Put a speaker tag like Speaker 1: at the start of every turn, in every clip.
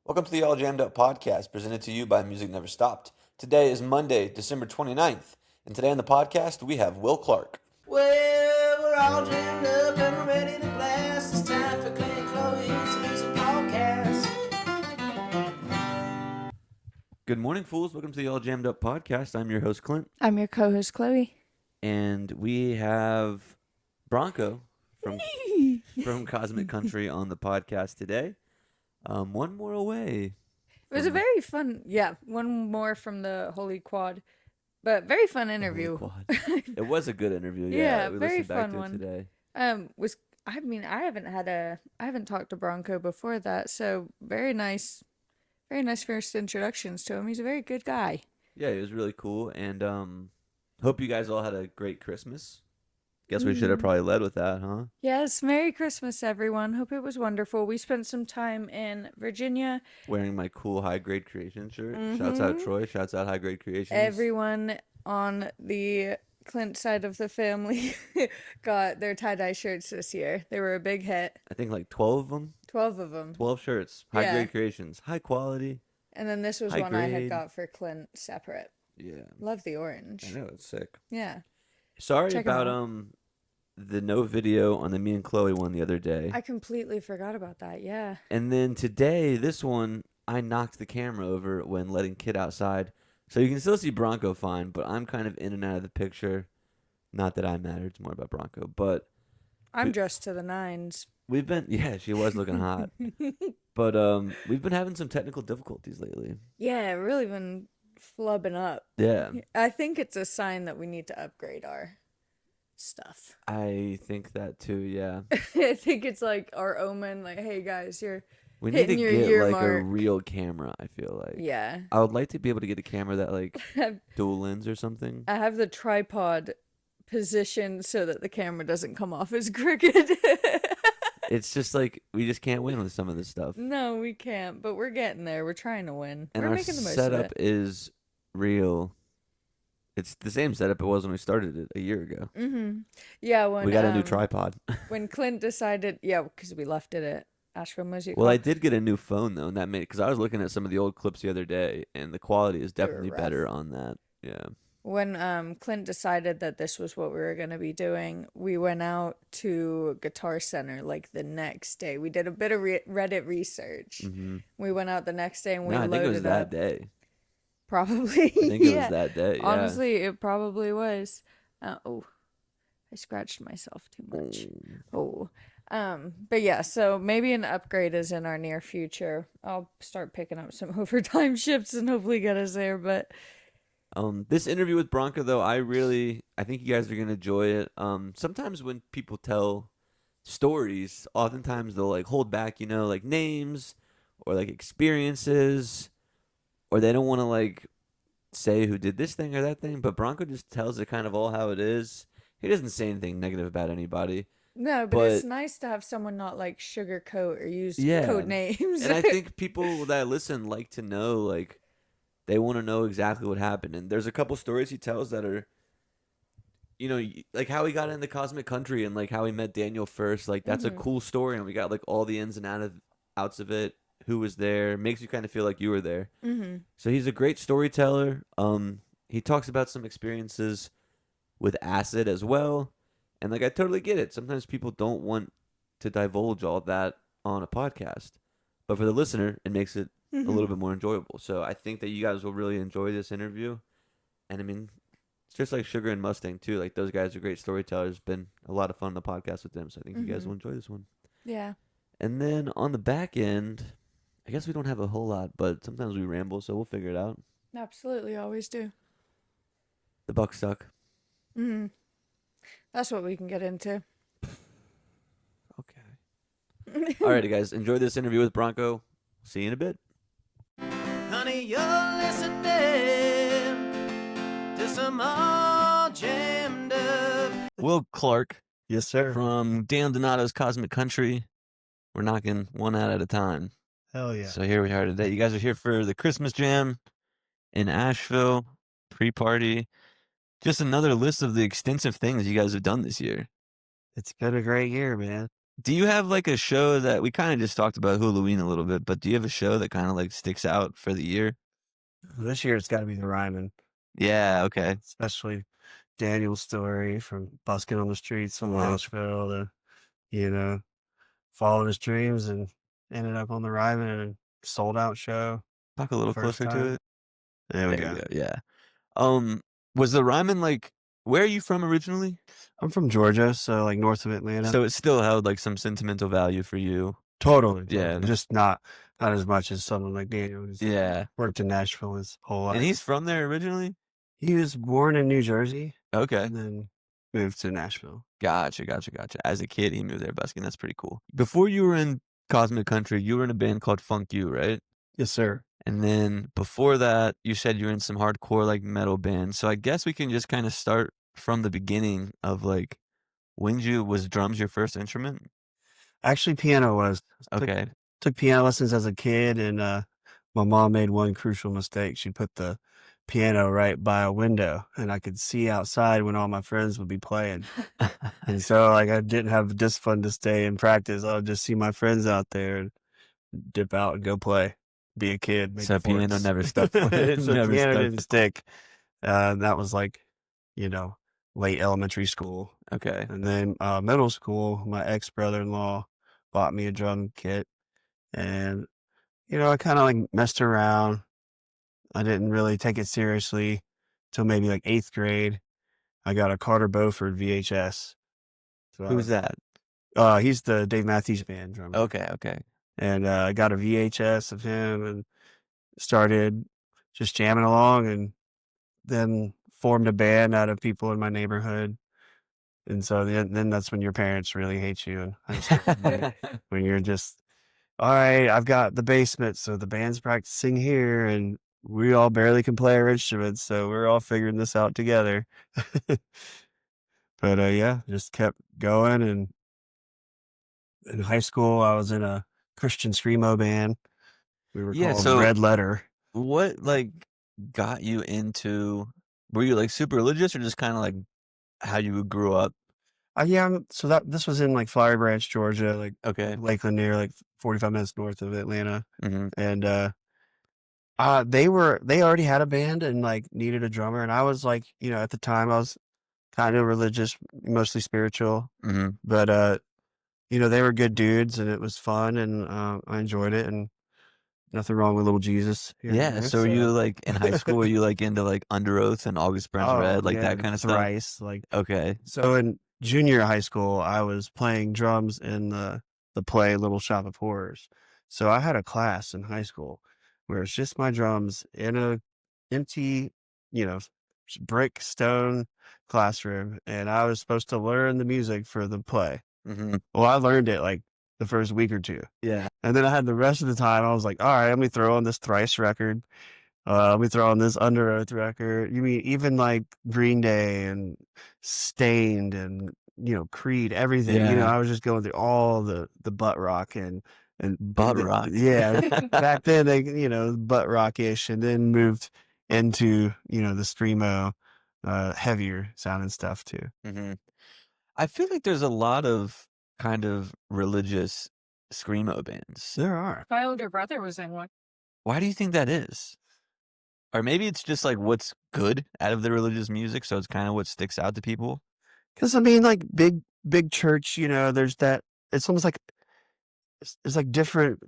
Speaker 1: Welcome to the All Jammed Up podcast presented to you by Music Never Stopped. Today is Monday, December 29th, and today on the podcast we have Will Clark.
Speaker 2: Well, we're all jammed up and we're ready to blast. It's time for Clint and Chloe's Music Podcast.
Speaker 1: Good morning, fools. Welcome to the All Jammed Up podcast. I'm your host, Clint,
Speaker 3: I'm your co-host, Chloe.
Speaker 1: and we have Bronco from Cosmic Country on the podcast today. One more away.
Speaker 3: It was a very fun, one more from the Holy Quad, but very fun interview.
Speaker 1: It was a good interview.
Speaker 3: Yeah,
Speaker 1: we
Speaker 3: very
Speaker 1: listened back
Speaker 3: fun
Speaker 1: to it
Speaker 3: one.
Speaker 1: today.
Speaker 3: I haven't talked to Bronco before that, so very nice first introductions to him. He's a very good guy.
Speaker 1: Yeah, it was really cool, and hope you guys all had a great Christmas. Guess we should have probably led with that, huh?
Speaker 3: Yes, Merry Christmas, everyone. Hope it was wonderful. We spent some time in Virginia.
Speaker 1: Wearing my cool High Grade Creation shirt. Shouts out Troy. Shouts out High Grade Creations.
Speaker 3: Everyone on the Clint side of the family got their tie-dye shirts this year. They were a big hit.
Speaker 1: I think like 12 of them.
Speaker 3: 12 of them.
Speaker 1: 12 shirts. High Grade Creations. High quality.
Speaker 3: And then this was
Speaker 1: High
Speaker 3: one I had
Speaker 1: grade.
Speaker 3: got for Clint separate.
Speaker 1: Yeah.
Speaker 3: Love the orange.
Speaker 1: I know, it's sick.
Speaker 3: Yeah.
Speaker 1: Sorry
Speaker 3: Check 'em
Speaker 1: about
Speaker 3: out.
Speaker 1: the no video on the me and Chloe one the other day.
Speaker 3: I completely forgot about that. Yeah.
Speaker 1: And then today, this one, I knocked the camera over when letting Kid outside. So you can still see Bronco fine, but I'm kind of in and out of the picture. Not that I matter, it's more about Bronco. But
Speaker 3: I'm dressed to the nines.
Speaker 1: we've been, yeah, she was looking hot. But we've been having some technical difficulties lately.
Speaker 3: Yeah, really been flubbing up.
Speaker 1: Yeah,
Speaker 3: I think it's a sign that we need to upgrade our stuff.
Speaker 1: I think that too, yeah.
Speaker 3: I think it's like our omen, like, hey guys,
Speaker 1: We need to
Speaker 3: hitting your
Speaker 1: get
Speaker 3: year
Speaker 1: like
Speaker 3: mark.
Speaker 1: a real camera, I feel like.
Speaker 3: Yeah.
Speaker 1: I would like to be able to get a camera that like dual lens or something.
Speaker 3: I have the tripod positioned so that the camera doesn't come off as crooked.
Speaker 1: It's just like we just can't win with some of this stuff.
Speaker 3: No, we can't, but we're getting there. We're trying to win.
Speaker 1: And
Speaker 3: We're
Speaker 1: our
Speaker 3: making the most
Speaker 1: setup
Speaker 3: of it.
Speaker 1: is real. It's the same setup it was when we started it a year ago.
Speaker 3: Mm-hmm. Yeah, when
Speaker 1: We got a new tripod.
Speaker 3: when Clint decided, because we left it at Asheville Music
Speaker 1: Well,
Speaker 3: Hall.
Speaker 1: I did get a new phone though, and that made because I was looking at some of the old clips the other day, and the quality is
Speaker 3: They were
Speaker 1: definitely
Speaker 3: rough.
Speaker 1: better on that. Yeah.
Speaker 3: When Clint decided that this was what we were going to be doing, we went out to Guitar Center like the next day. We did a bit of Reddit research.
Speaker 1: Mm-hmm.
Speaker 3: We went out the next day and we
Speaker 1: No, I
Speaker 3: loaded
Speaker 1: think it was that
Speaker 3: up.
Speaker 1: day.
Speaker 3: Probably.
Speaker 1: I think it was that day. Yeah.
Speaker 3: Honestly, it probably was. I scratched myself too much. But yeah, so maybe an upgrade is in our near future. I'll start picking up some overtime shifts and hopefully get us there. But
Speaker 1: This interview with Bronco though, I think you guys are gonna enjoy it. Sometimes when people tell stories, oftentimes they'll like hold back, like names or like experiences, or they don't want to like say who did this thing or that thing. But Bronco just tells it kind of all how it is. He doesn't say anything negative about anybody.
Speaker 3: no, but it's nice to have someone not like sugarcoat or use code names.
Speaker 1: And I think people that listen like to know, like, they want to know exactly what happened. And there's a couple stories he tells that are, like how he got into Cosmic Country and like how he met Daniel first. Like, that's a cool story. And we got like all the ins and outs of it. Who was there? Makes you kind of feel like you were there.
Speaker 3: Mm-hmm.
Speaker 1: So he's a great storyteller. He talks about some experiences with acid as well. And like, I totally get it. Sometimes people don't want to divulge all that on a podcast. But for the listener, it makes it a little bit more enjoyable. So I think that you guys will really enjoy this interview. And I mean, it's just like Sugar and Mustang too. Like, those guys are great storytellers. Been a lot of fun on the podcast with them. So I think you guys will enjoy this one.
Speaker 3: Yeah.
Speaker 1: And then on the back end, I guess we don't have a whole lot, but sometimes we ramble, so we'll figure it out.
Speaker 3: Absolutely, always do.
Speaker 1: The buck stuck.
Speaker 3: Mm-hmm. That's what we can get into.
Speaker 1: Okay. Alrighty, guys. Enjoy this interview with Bronco. See you in a bit.
Speaker 2: Honey, you're listening to some all jammed up.
Speaker 1: Will Clark
Speaker 4: Yes, sir.
Speaker 1: from Dan Donato's Cosmic Country. We're knocking one out at a time.
Speaker 4: Hell yeah.
Speaker 1: So here we are today. You guys are here for the Christmas Jam in Asheville, pre-party. Just another list of the extensive things you guys have done this year.
Speaker 4: It's been a great year, man.
Speaker 1: Do you have like a show that we kind of just talked about Halloween a little bit, but do you have a show that kind of like sticks out for the year?
Speaker 4: This year it's got to be the Ryman,
Speaker 1: Yeah, okay.
Speaker 4: especially Daniel's story from busking on the streets of
Speaker 1: Uh-huh.
Speaker 4: Nashville to, you know, following his dreams and ended up on the Ryman and sold out show
Speaker 1: Talk a little
Speaker 4: first
Speaker 1: closer to
Speaker 4: time.
Speaker 1: it.
Speaker 4: There we
Speaker 1: There we
Speaker 4: go.
Speaker 1: go. Yeah. Was the Ryman like where are you from originally?
Speaker 4: I'm from Georgia, so like north of Atlanta.
Speaker 1: So it still held like some sentimental value for you.
Speaker 4: Totally.
Speaker 1: Yeah.
Speaker 4: Just not as much as someone like Daniel who's
Speaker 1: Yeah.
Speaker 4: worked in Nashville his whole life.
Speaker 1: And he's from there originally?
Speaker 4: He was born in New Jersey
Speaker 1: Okay.
Speaker 4: and then moved to Nashville.
Speaker 1: Gotcha. As a kid, he moved there busking. That's pretty cool. Before you were in Cosmic Country, you were in a band called Funk You, right?
Speaker 4: Yes, sir.
Speaker 1: And then before that, you said you were in some hardcore like metal bands. So I guess we can just kind of start from the beginning of like was drums your first instrument?
Speaker 4: Actually, piano was.
Speaker 1: Okay.
Speaker 4: Took piano lessons as a kid, and my mom made one crucial mistake. She put the piano right by a window, and I could see outside when all my friends would be playing. And so, like, I didn't have the discipline to stay and practice. I would just see my friends out there and dip out and go play, be a kid. Make
Speaker 1: So piano
Speaker 4: forts.
Speaker 1: never stuck for it.
Speaker 4: So
Speaker 1: Never
Speaker 4: piano
Speaker 1: stuck.
Speaker 4: didn't stick. That was like, late elementary school.
Speaker 1: Okay.
Speaker 4: And then middle school, my ex-brother-in-law bought me a drum kit. And, I kind of like messed around. I didn't really take it seriously till maybe like 8th grade. I got a Carter Beauford VHS. So
Speaker 1: Who's that?
Speaker 4: he's the Dave Matthews Band drummer.
Speaker 1: Okay.
Speaker 4: And I got a VHS of him and started just jamming along, and then formed a band out of people in my neighborhood. And so then that's when your parents really hate you in high school. When you're just, all right, I've got the basement, so the band's practicing here, and we all barely can play our instruments, so we're all figuring this out together. But yeah, just kept going. And in high school, I was in a Christian screamo band. We were
Speaker 1: Yeah,
Speaker 4: called
Speaker 1: so-
Speaker 4: Red Letter.
Speaker 1: What like got you into? Were you like super religious or just kind of like how you grew up?
Speaker 4: Yeah, so this was in like Flowery Branch, Georgia, like
Speaker 1: Okay.
Speaker 4: Lakeland, near like 45 minutes north of Atlanta.
Speaker 1: Mm-hmm.
Speaker 4: And they already had a band and like needed a drummer, and I was like, at the time I was kind of religious, mostly spiritual,
Speaker 1: Mm-hmm.
Speaker 4: but they were good dudes and it was fun, and I enjoyed it, and nothing wrong with little Jesus here and
Speaker 1: Yeah.
Speaker 4: there,
Speaker 1: So were you like in high school? Were you like into like Under Oath and August Burns Red, like that kind of stuff?
Speaker 4: Thrice, like.
Speaker 1: Okay.
Speaker 4: So in junior high school, I was playing drums in the play Little Shop of Horrors. So I had a class in high school where it's just my drums in a empty, brick stone classroom, and I was supposed to learn the music for the play.
Speaker 1: Mm-hmm.
Speaker 4: Well, I learned it like the first week or two,
Speaker 1: Yeah.
Speaker 4: and then I had the rest of the time. I was like, all right, let me throw on this Thrice record. Let me throw on this Under Oath record. You mean even like Green Day and Stained and Creed, everything.
Speaker 1: Yeah.
Speaker 4: I was just going through all the butt rock and
Speaker 1: Butt rock.
Speaker 4: Yeah, back then they butt rock-ish, and then moved into the screamo, heavier sounding stuff too.
Speaker 1: Mm-hmm. I feel like there's a lot of kind of religious screamo bands.
Speaker 4: There are.
Speaker 3: My older brother was in one.
Speaker 1: Why do you think that is? Or maybe it's just like what's good out of the religious music, so it's kind of what sticks out to people.
Speaker 4: Because I mean, like big church, there's that. It's almost like it's like different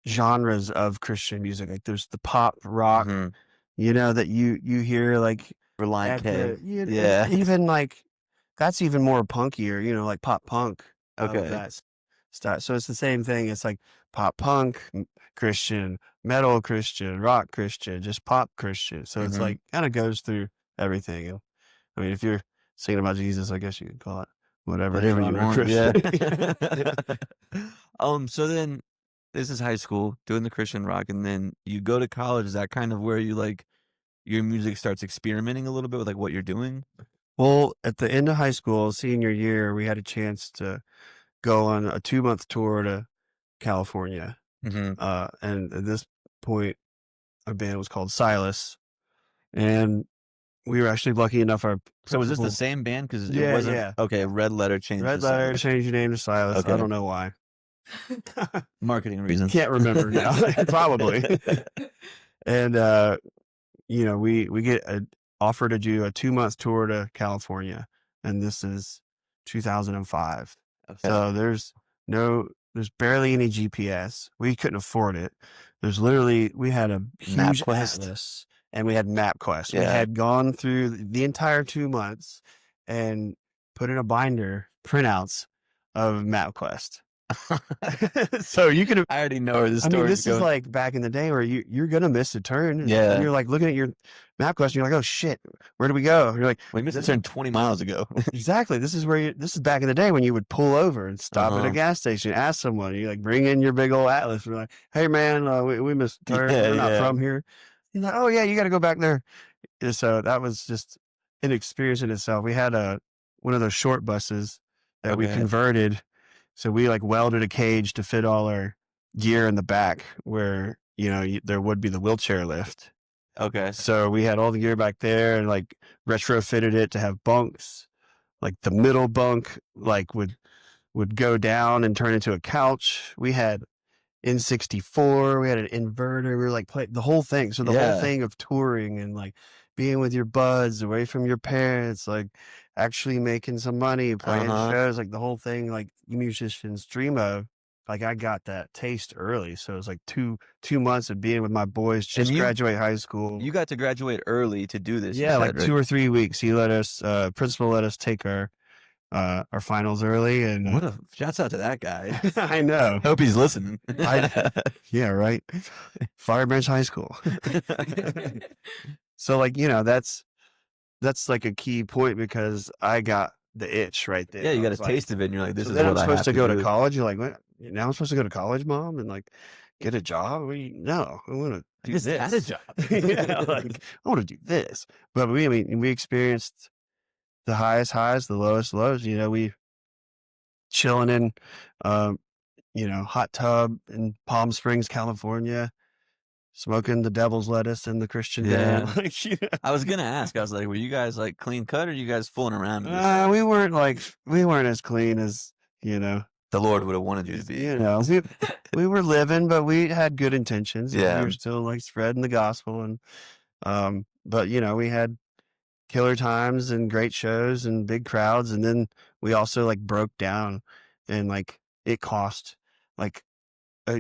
Speaker 4: genres of Christian music. Like there's the pop rock,
Speaker 1: Mhm.
Speaker 4: that you hear like
Speaker 1: Reliant K.
Speaker 4: yeah, even like that's even more punkier, like pop punk.
Speaker 1: Okay.
Speaker 4: That stuff. So it's the same thing. It's like pop punk Christian, metal Christian, rock Christian, just pop Christian. So it's
Speaker 1: Mhm.
Speaker 4: like kind of goes through everything. And I mean, if you're singing about Jesus, I guess you could call it whatever
Speaker 1: Whatever you
Speaker 4: genre
Speaker 1: want.
Speaker 4: Christian.
Speaker 1: Yeah. So then this is high school doing the Christian rock, and then you go to college. Is that kind of where you like your music starts experimenting a little bit with like what you're doing?
Speaker 4: Well, at the end of high school, senior year, we had a chance to go on a 2-month tour to California.
Speaker 1: Mm-hmm.
Speaker 4: And at this point, our band was called Silas. And we were actually lucky enough. Our
Speaker 1: So was this the
Speaker 4: principal-
Speaker 1: same band? Because it
Speaker 4: Yeah,
Speaker 1: wasn't
Speaker 4: yeah.
Speaker 1: okay. Red Letter changed.
Speaker 4: Red
Speaker 1: to
Speaker 4: Letter
Speaker 1: Silas.
Speaker 4: changed your name to Silas.
Speaker 1: Okay.
Speaker 4: I don't know why.
Speaker 1: Marketing reasons.
Speaker 4: Can't remember now. Probably. And you know, we get an offer to do a 2-month tour to California, and this is 2005.
Speaker 1: Okay.
Speaker 4: So there's barely any GPS. We couldn't afford it. We had a huge
Speaker 1: MapQuest.
Speaker 4: atlas, and we had MapQuest. We
Speaker 1: Yeah.
Speaker 4: had gone through the entire 2 months and put in a binder printouts of MapQuest. So you could have.
Speaker 1: I already know where this
Speaker 4: I
Speaker 1: story
Speaker 4: mean, this
Speaker 1: going.
Speaker 4: is like back in the day where you're gonna miss a turn.
Speaker 1: Yeah.
Speaker 4: And you're like looking at your map quest and you're like, oh shit, where do we go? And you're like,
Speaker 1: we missed a turn 20 miles ago.
Speaker 4: exactly. This is back in the day when you would pull over and stop at a gas station, ask someone. You like bring in your big old atlas. We're like, hey man, we missed a turn.
Speaker 1: Yeah,
Speaker 4: We're not
Speaker 1: yeah.
Speaker 4: from here. You're like, oh yeah, you got to go back there. And so that was just an experience in itself. We had one of those short buses that we
Speaker 1: Okay.
Speaker 4: converted. So we like welded a cage to fit all our gear in the back where, you know, there would be the wheelchair lift.
Speaker 1: Okay.
Speaker 4: So we had all the gear back there and like retrofitted it to have bunks. Like the middle bunk like would go down and turn into a couch. We had N64, we had an inverter, we were like playing the whole thing. So the whole thing of touring and like being with your buds away from your parents, like actually making some money, playing shows, like the whole thing, like musicians dream of. Like I got that taste early, so it was like two months of being with my boys, just graduate high school.
Speaker 1: You got to graduate early to do this.
Speaker 4: Yeah, like 2 or 3 weeks. He let us, principal let us take our finals early, and
Speaker 1: what a shouts out to that guy.
Speaker 4: I know.
Speaker 1: Hope he's listening.
Speaker 4: Yeah, right. Firebranch High School. So like, you know, that's like a key point because I got the itch right there.
Speaker 1: Yeah, you got a
Speaker 4: like,
Speaker 1: taste of it, and you're like, this
Speaker 4: so
Speaker 1: is
Speaker 4: then
Speaker 1: what
Speaker 4: I'm
Speaker 1: I
Speaker 4: supposed
Speaker 1: have
Speaker 4: to go to
Speaker 1: do.
Speaker 4: college. You're like, what? Now I'm supposed to go to college, Mom, and like get a job? No, I want to do
Speaker 1: just
Speaker 4: this.
Speaker 1: had a job.
Speaker 4: Yeah, like I want to do this. But we experienced the highest highs, the lowest lows. You know, we chilling in, you know, hot tub in Palm Springs, California, smoking the devil's lettuce in the Christian band. Like, you know.
Speaker 1: I was gonna ask. I was like, were you guys like clean cut, or you guys fooling around?
Speaker 4: We weren't as clean as, you know,
Speaker 1: the Lord would have wanted you to be.
Speaker 4: You know, we were living, but we had good intentions.
Speaker 1: Yeah.
Speaker 4: We were still like spreading the gospel, and but you know, we had killer times and great shows and big crowds, and then we also like broke down, and like it cost like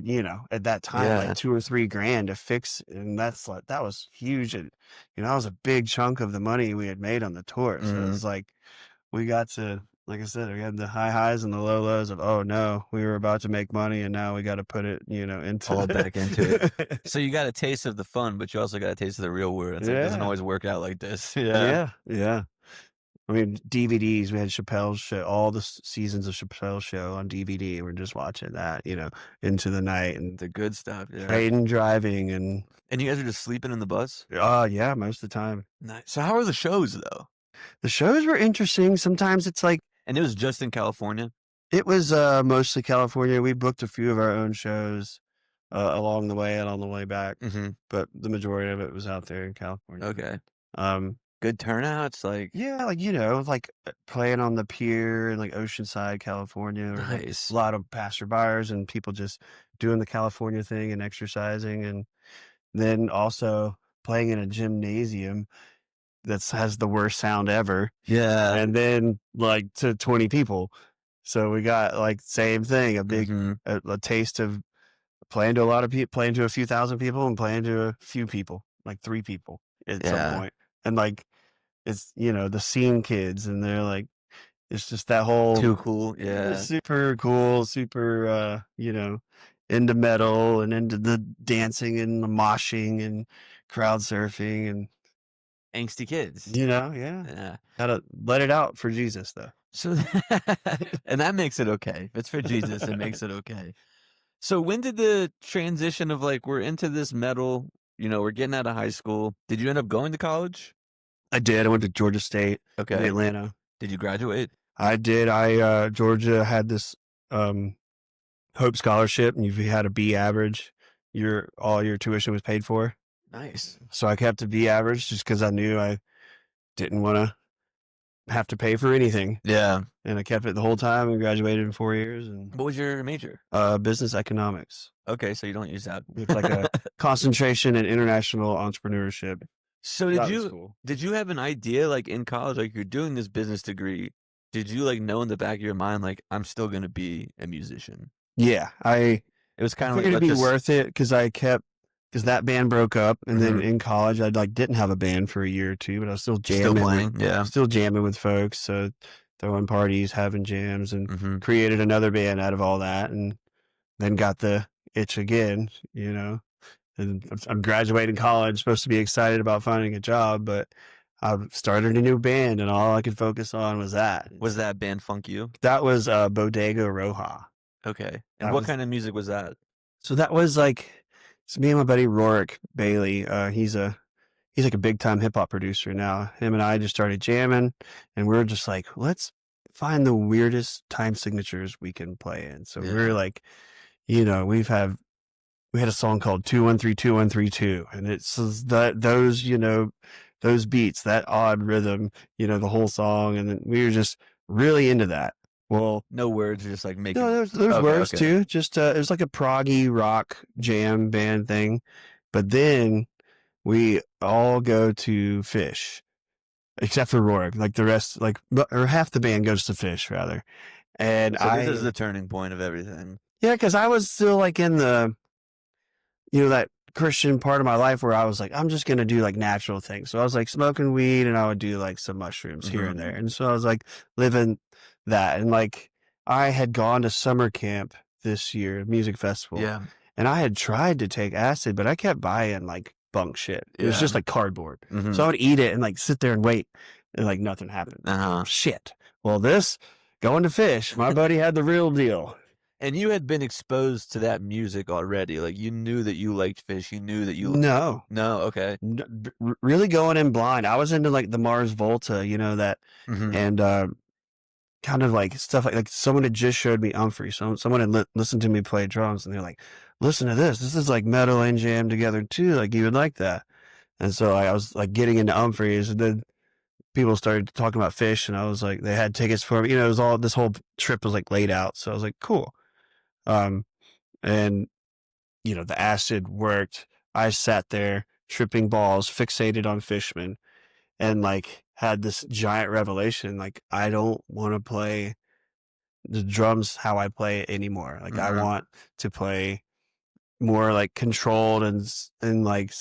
Speaker 4: you know, at that time like $2 or $3 grand to fix, and that's like that was huge, and you know, that was a big chunk of the money we had made on the tour. So it was like we got to, like I said, we had the high highs and the low lows of, oh no, we were about to make money and now we got to put it, you know,
Speaker 1: all back into it. So you got a taste of the fun, but you also got a taste of the real world. It's like, it doesn't always work out like this.
Speaker 4: Yeah. I mean, DVDs, we had Chappelle's show, all the seasons of Chappelle's show on DVD. We're just watching that, you know, into the night and
Speaker 1: the good stuff. Yeah.
Speaker 4: Train driving and
Speaker 1: you guys are just sleeping in the bus?
Speaker 4: Yeah, most of the time.
Speaker 1: Nice. So how are the shows though?
Speaker 4: The shows were interesting. Sometimes it's like,
Speaker 1: and it was just in California?
Speaker 4: It was mostly California. We booked a few of our own shows along the way and on the way back, but the majority of it was out there in California.
Speaker 1: Okay. Good turnouts, like
Speaker 4: yeah, like you know, like playing on the pier in like Oceanside, California.
Speaker 1: Nice.
Speaker 4: Like, a lot of passerbyers and people just doing the California thing and exercising, and then also playing in a gymnasium that has the worst sound ever.
Speaker 1: Yeah.
Speaker 4: And then like to 20 people. So we got like same thing, a big a taste of playing to a lot of people, playing to a few thousand people, and playing to a few people, like 3 people at some point. And like it's, you know, the scene kids, and they're like, it's just that whole
Speaker 1: too cool. Yeah.
Speaker 4: Super cool, super you know, into metal and into the dancing and the moshing and crowd surfing and
Speaker 1: angsty kids.
Speaker 4: You know, yeah. Gotta let it out for Jesus though.
Speaker 1: So and that makes it okay. If it's for Jesus, it makes it okay. So when did the transition of like, we're into this metal, you know, we're getting out of high school. Did you end up going to college?
Speaker 4: I did. I went to Georgia State in Atlanta.
Speaker 1: Did you graduate?
Speaker 4: I did. Georgia had this Hope Scholarship, and if you had a B average, all your tuition was paid for.
Speaker 1: Nice.
Speaker 4: So I kept a B average just because I knew I didn't want to have to pay for anything.
Speaker 1: Yeah.
Speaker 4: And I kept it the whole time and graduated in 4 years. And
Speaker 1: What was your major?
Speaker 4: business economics.
Speaker 1: Okay, so you don't use that.
Speaker 4: It's like a concentration in international entrepreneurship.
Speaker 1: So
Speaker 4: That was cool.
Speaker 1: did you have an idea like in college, like you're doing this business degree? Did you like know in the back of your mind like I'm still gonna be a musician?
Speaker 4: Yeah,
Speaker 1: It was kind of like
Speaker 4: figured it'd
Speaker 1: let's
Speaker 4: be
Speaker 1: just-
Speaker 4: worth it because that band broke up, and then
Speaker 1: Mhm.
Speaker 4: in college I like didn't have a band for a year or two, but I was still jamming,
Speaker 1: still playing. Yeah.
Speaker 4: still jamming with folks, so throwing parties, having jams, and
Speaker 1: Mhm.
Speaker 4: created another band out of all that, and then got the itch again, you know. And I'm graduating college, supposed to be excited about finding a job, but I started a new band, and all I could focus on was that.
Speaker 1: Was that band Funk You?
Speaker 4: That was Bodega Roja.
Speaker 1: Okay. And
Speaker 4: That
Speaker 1: what
Speaker 4: was-
Speaker 1: kind of music was that?
Speaker 4: So that was like, it's me and my buddy Rorik Bailey. He's like a big time hip hop producer now. Him and I just started jamming, and we are just like, let's find the weirdest time signatures we can play in. So
Speaker 1: Yeah.
Speaker 4: we're like, you know, we had a song called 2132132, and it's those, you know, those beats, that odd rhythm, you know, the whole song, and then we were just really into that. Well,
Speaker 1: No words, just like making.
Speaker 4: no, there's
Speaker 1: Okay,
Speaker 4: words
Speaker 1: okay.
Speaker 4: too. Just it was like a proggy rock jam band thing. But then we all go to Phish, except for Rorik. Like the rest, or half the band goes to Phish rather. And
Speaker 1: So this is the turning point of everything.
Speaker 4: yeah, because I was still like in the, you know, that Christian part of my life where I was like, I'm just gonna do like natural things. So I was like smoking weed, and I would do like some mushrooms here and
Speaker 1: Mhm.
Speaker 4: there. And so I was like living that. And like I had gone to summer camp this year, music festival,
Speaker 1: Yeah.
Speaker 4: and I had tried to take acid, but I kept buying like bunk shit. It was
Speaker 1: Yeah.
Speaker 4: just like cardboard.
Speaker 1: Mhm.
Speaker 4: So I would eat it and like sit there and wait, and like nothing happened.
Speaker 1: Uh-huh.
Speaker 4: Shit. Well, going to Phish, my buddy had the real deal.
Speaker 1: And you had been exposed to that music already. Like you knew that you liked Phish. You knew that you
Speaker 4: No.
Speaker 1: No, okay.
Speaker 4: Really going in blind. I was into like the Mars Volta, you know, that,
Speaker 1: Mhm.
Speaker 4: and kind of like stuff like someone had just showed me Humphrey. Someone had listened to me play drums, and they're like, listen to this. This is like metal and jam together too. Like you would like that. And so I was like getting into Humphreys, and then people started talking about Phish, and I was like, they had tickets for me. You know, it was all, this whole trip was like laid out. So I was like, cool. And you know, the acid worked. I sat there tripping balls, fixated on Fishman, and like had this giant revelation. Like, I don't want to play the drums how I play it anymore. Like, I
Speaker 1: Mhm.
Speaker 4: want to play more like controlled and like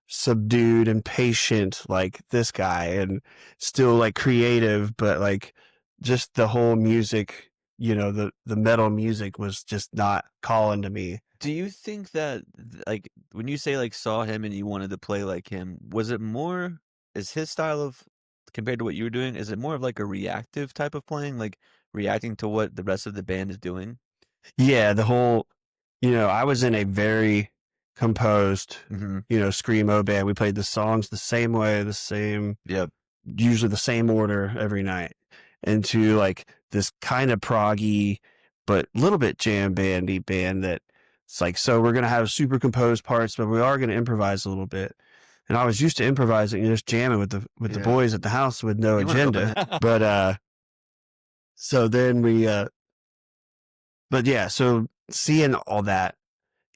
Speaker 4: subdued and patient, like this guy, and still like creative, but like just the whole music, you know, the metal music was just not calling to me.
Speaker 1: Do you think that like when you say like saw him and you wanted to play like him, was it more is his style of compared to what you were doing, is it more of like a reactive type of playing, like reacting to what the rest of the band is doing?
Speaker 4: Yeah, the whole, you know, I was in a very composed,
Speaker 1: Mhm.
Speaker 4: you know, screamo band. We played the songs the same way,
Speaker 1: Yep.
Speaker 4: usually the same order every night, into like this kind of proggy, but a little bit jam bandy band that it's like, so we're going to have super composed parts, but we are going to improvise a little bit. And I was used to improvising and just jamming with the
Speaker 1: Yeah.
Speaker 4: boys at the house with no
Speaker 1: You wanna go
Speaker 4: agenda.
Speaker 1: back.
Speaker 4: But so then but yeah, so seeing all that,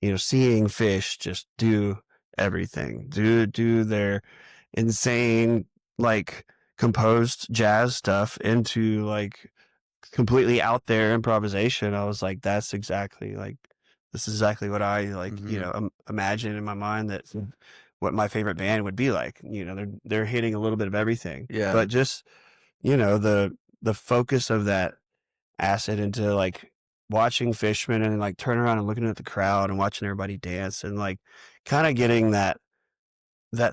Speaker 4: you know, seeing Phish just do everything, do their insane, like, composed jazz stuff into like completely out there improvisation. I was like, this is exactly what I like, you
Speaker 1: Mhm.
Speaker 4: know, imagine in my mind that what my favorite band would be like. You know, they're hitting a little bit of everything.
Speaker 1: Yeah.
Speaker 4: But just, you know, the focus of that acid into like watching Fishman, and like turn around and looking at the crowd and watching everybody dance, and like kind of getting that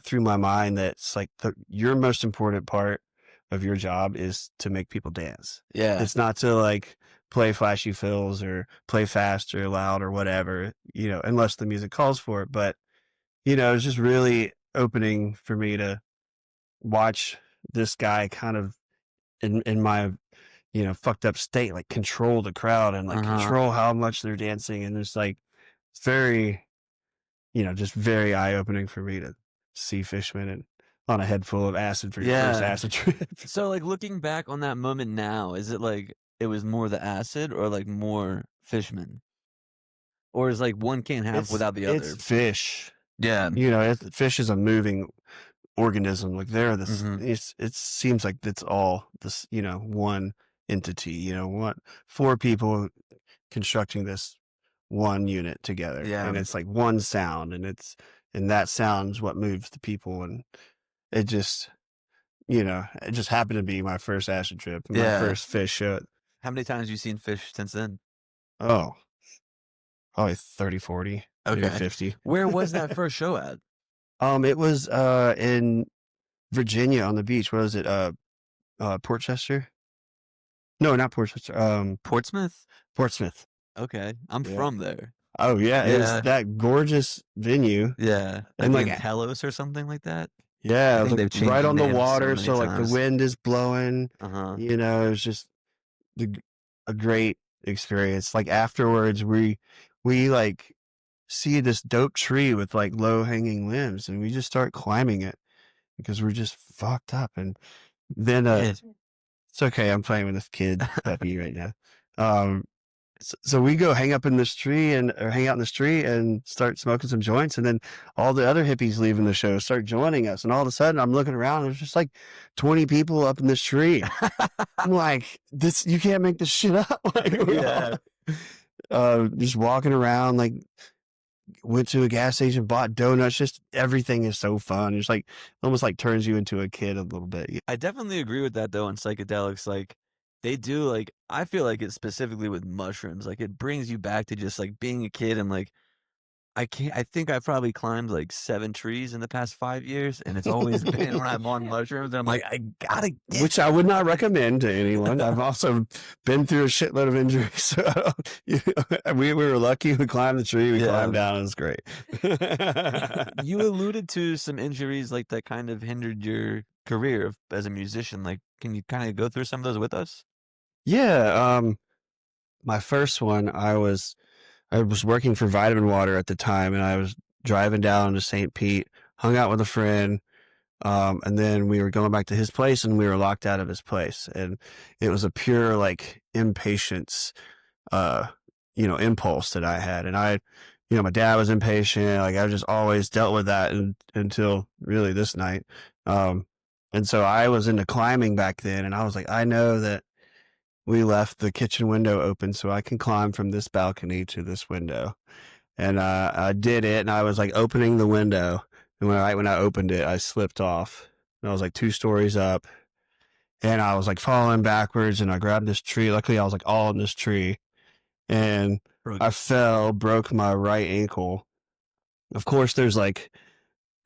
Speaker 4: through my mind, that's like your most important part of your job is to make people dance.
Speaker 1: Yeah.
Speaker 4: It's not to like play flashy fills or play fast or loud or whatever, you know, unless the music calls for it. But, you know, it's just really opening for me to watch this guy kind of in my, you know, fucked up state, like control the crowd and like
Speaker 1: Uh-huh.
Speaker 4: control how much they're dancing. And it's like, it's very, you know, just very eye opening for me to see Fishman. And on a head full of acid for your first acid trip.
Speaker 1: So like looking back on that moment now, is it like it was more the acid or like more Fishman? Or is like one can't have without the
Speaker 4: It's
Speaker 1: other?
Speaker 4: fish.
Speaker 1: Yeah.
Speaker 4: You know, fish is a moving organism. Like they're this.
Speaker 1: Mhm.
Speaker 4: It seems like it's all this. You know, one entity. You know, 4 people constructing this one unit together,
Speaker 1: Yeah.
Speaker 4: and it's like one sound, and that sound's what moves the people, and it just, you know, it just happened to be my first acid trip, my
Speaker 1: Yeah.
Speaker 4: first Phish show.
Speaker 1: How many times have you seen Phish since then?
Speaker 4: Oh, probably 30, 40, maybe
Speaker 1: Okay.
Speaker 4: 50.
Speaker 1: Where was that first show at?
Speaker 4: It was in Virginia on the beach. What was it? Portchester? No, not Portchester.
Speaker 1: Portsmouth?
Speaker 4: Portsmouth.
Speaker 1: Okay. I'm
Speaker 4: Yeah.
Speaker 1: from there.
Speaker 4: Oh yeah, it was
Speaker 1: Yeah.
Speaker 4: that gorgeous venue.
Speaker 1: Yeah.
Speaker 4: And
Speaker 1: Like
Speaker 4: like
Speaker 1: the Telos or something like that?
Speaker 4: Yeah,
Speaker 1: I
Speaker 4: it was
Speaker 1: think
Speaker 4: like
Speaker 1: they've changed
Speaker 4: right
Speaker 1: the
Speaker 4: on the
Speaker 1: names so
Speaker 4: water,
Speaker 1: many
Speaker 4: so like the
Speaker 1: times.
Speaker 4: wind is blowing.
Speaker 1: Uh-huh.
Speaker 4: You know, it was just a great experience. Like afterwards, we like see this dope tree with like low hanging limbs, and we just start climbing it because we're just fucked up. And then
Speaker 1: Yeah.
Speaker 4: it's okay. I'm playing with this kid puppy right now. So we go hang out in this tree and start smoking some joints, and then all the other hippies leaving the show start joining us, and all of a sudden I'm looking around, there's just like 20 people up in this tree. I'm like, this, you can't make this shit up. Like,
Speaker 1: Yeah.
Speaker 4: Just walking around, like went to a gas station, bought donuts, just everything is so fun. It's like almost like turns you into a kid a little bit.
Speaker 1: I definitely agree with that though on psychedelics. Like they do, like I feel like it's specifically with mushrooms. Like it brings you back to just like being a kid and like I think I've probably climbed like 7 trees in the past 5 years, and it's always been when I'm on mushrooms. And I'm like, I gotta get
Speaker 4: Which I would not recommend to anyone. I've also been through a shitload of injuries. So we were lucky. We climbed the tree. We climbed down. It was great.
Speaker 1: You alluded to some injuries like that kind of hindered your career as a musician. Like, can you kind of go through some of those with us?
Speaker 4: Yeah. My first one, I was working for Vitamin Water at the time, and I was driving down to St. Pete, hung out with a friend, and then we were going back to his place, and we were locked out of his place, and it was a pure like impatience, impulse that I had, and my dad was impatient. Like I just always dealt with that until really this night, and so I was into climbing back then, and I was like, I know that we left the kitchen window open so I can climb from this balcony to this window. And I did it, and I was like opening the window. And when I opened it, I slipped off. And I was like 2 stories up. And I was like falling backwards, and I grabbed this tree. Luckily, I was like all in this tree. And I fell, broke my right ankle. Of course, there's like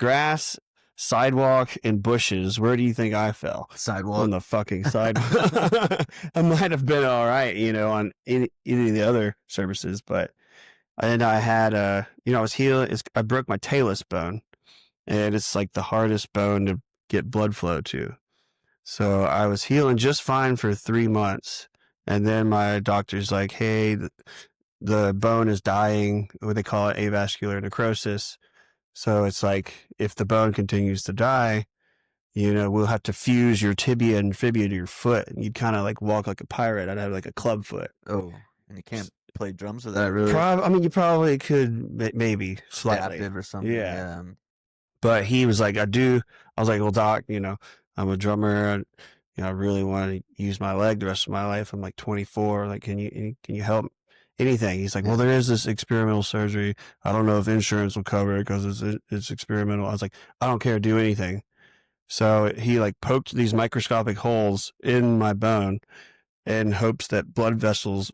Speaker 4: grass, sidewalk, and bushes. Where do you think I fell?
Speaker 1: Sidewalk.
Speaker 4: On the fucking sidewalk. I might have been all right, on any of the other services, but and I had I was healing. I broke my talus bone, and it's like the hardest bone to get blood flow to. So I was healing just fine for 3 months, and then my doctor's like, "Hey, the bone is dying. What they call it, avascular necrosis." So it's like, if the bone continues to die, we'll have to fuse your tibia and fibia to your foot. And you'd kind of like walk like a pirate. I'd have like a club foot.
Speaker 1: Oh, and you can't play drums with that, really?
Speaker 4: You probably could, maybe slightly.
Speaker 1: Adaptive or something.
Speaker 4: Yeah. But he was like, I was like, well, doc, I'm a drummer. I really want to use my leg the rest of my life. I'm like 24. Like, can you help? Anything. He's like, well, there is this experimental surgery. I don't know if insurance will cover it because it's experimental. I was like, I don't care. Do anything. So he like poked these microscopic holes in my bone in hopes that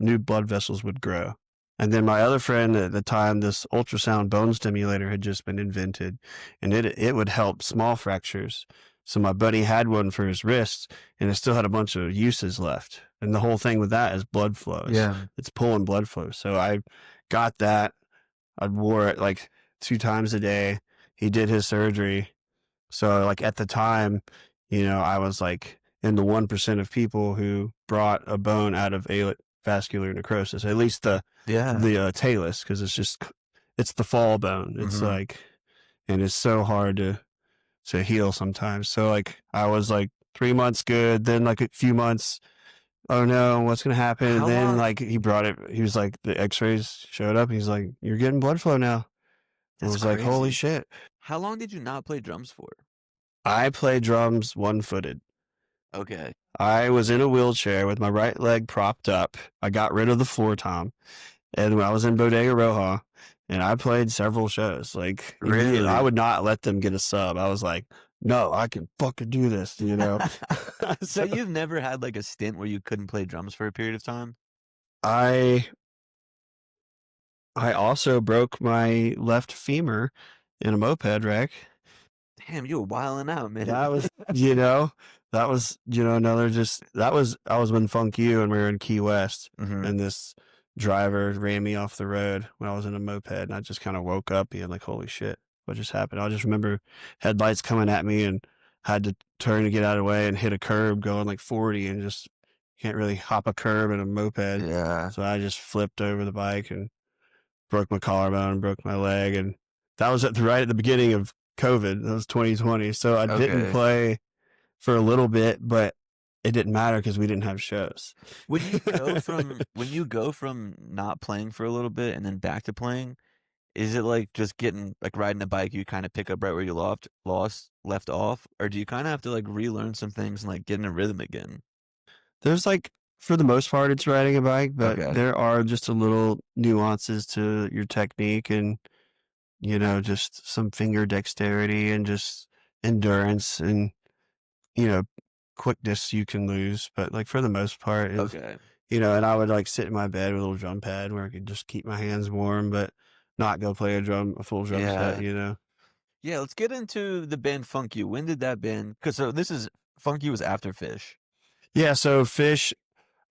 Speaker 4: new blood vessels would grow. And then my other friend at the time, this ultrasound bone stimulator had just been invented, and it would help small fractures. So my buddy had one for his wrist, and it still had a bunch of uses left. And the whole thing with that is blood flow. It's pulling blood flow. So I got that. I wore it like 2 times a day. He did his surgery. So like at the time, I was like in the 1% of people who brought a bone out of avascular necrosis, at least the talus, because it's the fall bone. It's like, and it's so hard to heal sometimes. So like I was like 3 months good, then like a few months, oh no, what's gonna happen? And
Speaker 1: How
Speaker 4: then
Speaker 1: long?
Speaker 4: like he brought it. He was like the X-rays showed up. He's like, you're getting blood flow now. I
Speaker 1: That's
Speaker 4: was like, holy
Speaker 1: crazy.
Speaker 4: shit.
Speaker 1: How long did you not play drums for?
Speaker 4: I play drums one-footed.
Speaker 1: Okay.
Speaker 4: I was in a wheelchair with my right leg propped up. I got rid of the floor tom, and when I was in Bodega Roja, and I played several shows. Like
Speaker 1: Really?
Speaker 4: I would not let them get a sub. I was like, no, I can fucking do this, you know.
Speaker 1: So you've never had like a stint where you couldn't play drums for a period of time?
Speaker 4: I also broke my left femur in a moped wreck.
Speaker 1: Damn, you were wilding out, man.
Speaker 4: That was, you know, another just, I was with Funk You and we were in Key West,
Speaker 1: Mhm.
Speaker 4: and this driver ran me off the road when I was in a moped, and I just kind of woke up being like, holy shit, what just happened? I just remember headlights coming at me and had to turn to get out of the way and hit a curb going like 40, and just can't really hop a curb in a moped.
Speaker 1: Yeah.
Speaker 4: So I just flipped over the bike and broke my collarbone, broke my leg, and that was right at the beginning of COVID. That was 2020. So I didn't
Speaker 1: Okay.
Speaker 4: play for a little bit, but it didn't matter because we didn't have shows.
Speaker 1: When you go from not playing for a little bit and then back to playing, is it like just getting like riding a bike, you kind of pick up right where you left off, or do you kind of have to like relearn some things and like get in a rhythm again?
Speaker 4: There's like, for the most part, it's riding a bike, but
Speaker 1: Okay.
Speaker 4: there are just a little nuances to your technique and, just some finger dexterity and just endurance and, quickness you can lose. But like for the most part, it's,
Speaker 1: Okay.
Speaker 4: and I would like sit in my bed with a little drum pad where I could just keep my hands warm, but not go play a full drum set,
Speaker 1: Yeah, let's get into the band Funk You. When did that band? Because so this is Funk You was after Phish.
Speaker 4: Yeah, so Phish,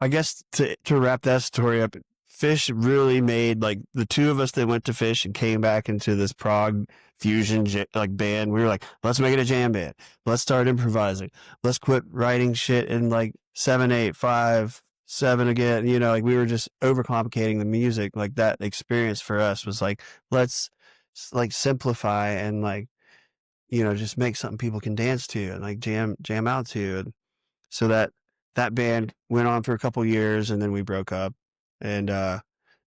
Speaker 4: I guess to wrap that story up, Phish really made like the two of us that went to Phish and came back into this prog fusion like band. We were like, let's make it a jam band. Let's start improvising. Let's quit writing shit in like 7/8/5/7 again. Like we were just overcomplicating the music. Like that experience for us was like, let's like simplify and like, just make something people can dance to and like jam out to. And so that band went on for a couple years, and then we broke up. And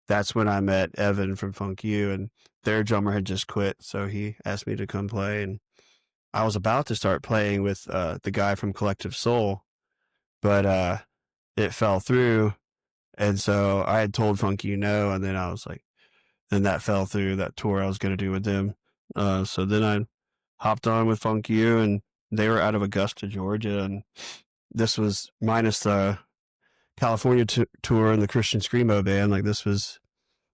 Speaker 4: that's when I met Evan from Funk You, and their drummer had just quit, so he asked me to come play. And I was about to start playing with the guy from Collective Soul, but it fell through. And so I had told Funk You no, and then I was like, then that fell through, that tour I was going to do with them. So then I hopped on with Funk You, and they were out of Augusta, Georgia, and this was minus the California tour and the Christian Screamo band. Like this was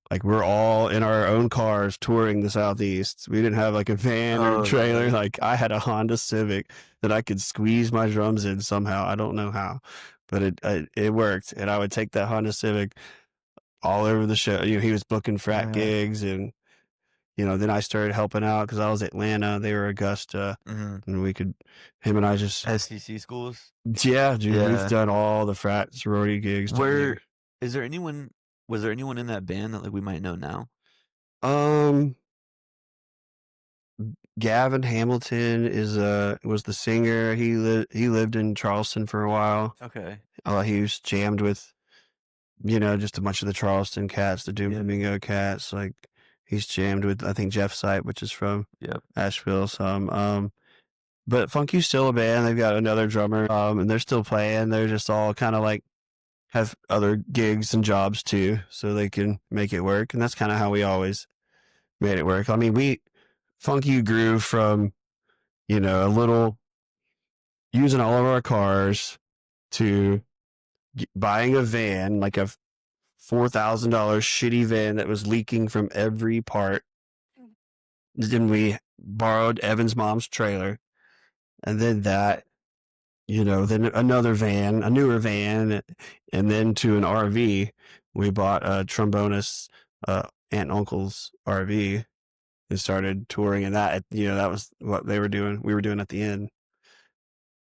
Speaker 4: like we're all in our own cars touring the Southeast. We didn't have like a van or a trailer.
Speaker 1: Okay.
Speaker 4: Like I had a Honda Civic that I could squeeze my drums in somehow. I don't know how, but it worked. And I would take that Honda Civic all over the show. He was booking frat gigs, and then I started helping out because I was Atlanta, they were Augusta,
Speaker 1: Mhm.
Speaker 4: and him and I just,
Speaker 1: SCC schools.
Speaker 4: yeah, dude,
Speaker 1: Yeah.
Speaker 4: we've done all the frat sorority gigs together.
Speaker 1: Was there anyone in that band that like we might know now?
Speaker 4: Gavin Hamilton was the singer. He lived in Charleston for a while.
Speaker 1: Okay.
Speaker 4: He was jammed with, just a bunch of the Charleston cats, the Doom
Speaker 1: Yeah.
Speaker 4: Flamingo cats. Like he's jammed with, I think, Jeff Sipe, which is from
Speaker 1: Yep.
Speaker 4: Asheville. Some, but Funk You's still a band. They've got another drummer, and they're still playing. They're just all kind of like have other gigs and jobs too, so they can make it work. And that's kind of how we always made it work. I mean, Funk You grew from, a little using all of our cars to buying a van, like a $4,000 shitty van that was leaking from every part. Then we borrowed Evan's mom's trailer, and then then another van, a newer van, and then to an RV. We bought a trombonist, aunt and uncle's RV, and started touring in that. That was what they were doing. We were doing at the end.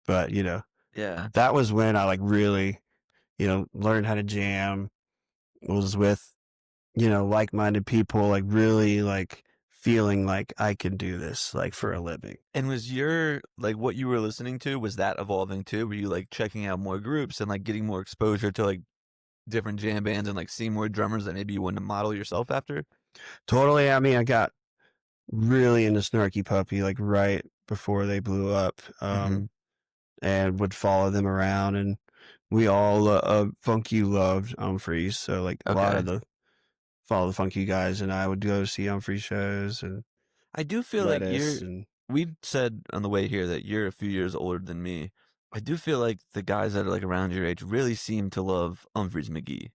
Speaker 4: But,
Speaker 1: Yeah.
Speaker 4: that was when I like really, learned how to jam, was with, like-minded people, like really like feeling like I can do this like for a living.
Speaker 1: And was your like what you were listening to, was that evolving too? Were you like checking out more groups and like getting more exposure to like different jam bands and like seeing more drummers that maybe you wouldn't model yourself after?
Speaker 4: Totally. I mean, I got really into Snarky Puppy like right before they blew up,
Speaker 1: Mhm.
Speaker 4: and would follow them around, and we all Funky loved Humphreys, so like a lot of
Speaker 1: Okay.
Speaker 4: the follow the Funky guys and I would go see Humphrey shows and
Speaker 1: I do feel like
Speaker 4: Lettuce and
Speaker 1: we've said on the way here that you're a few years older than me. I do feel like the guys that are like around your age really seem to love Humphreys McGee.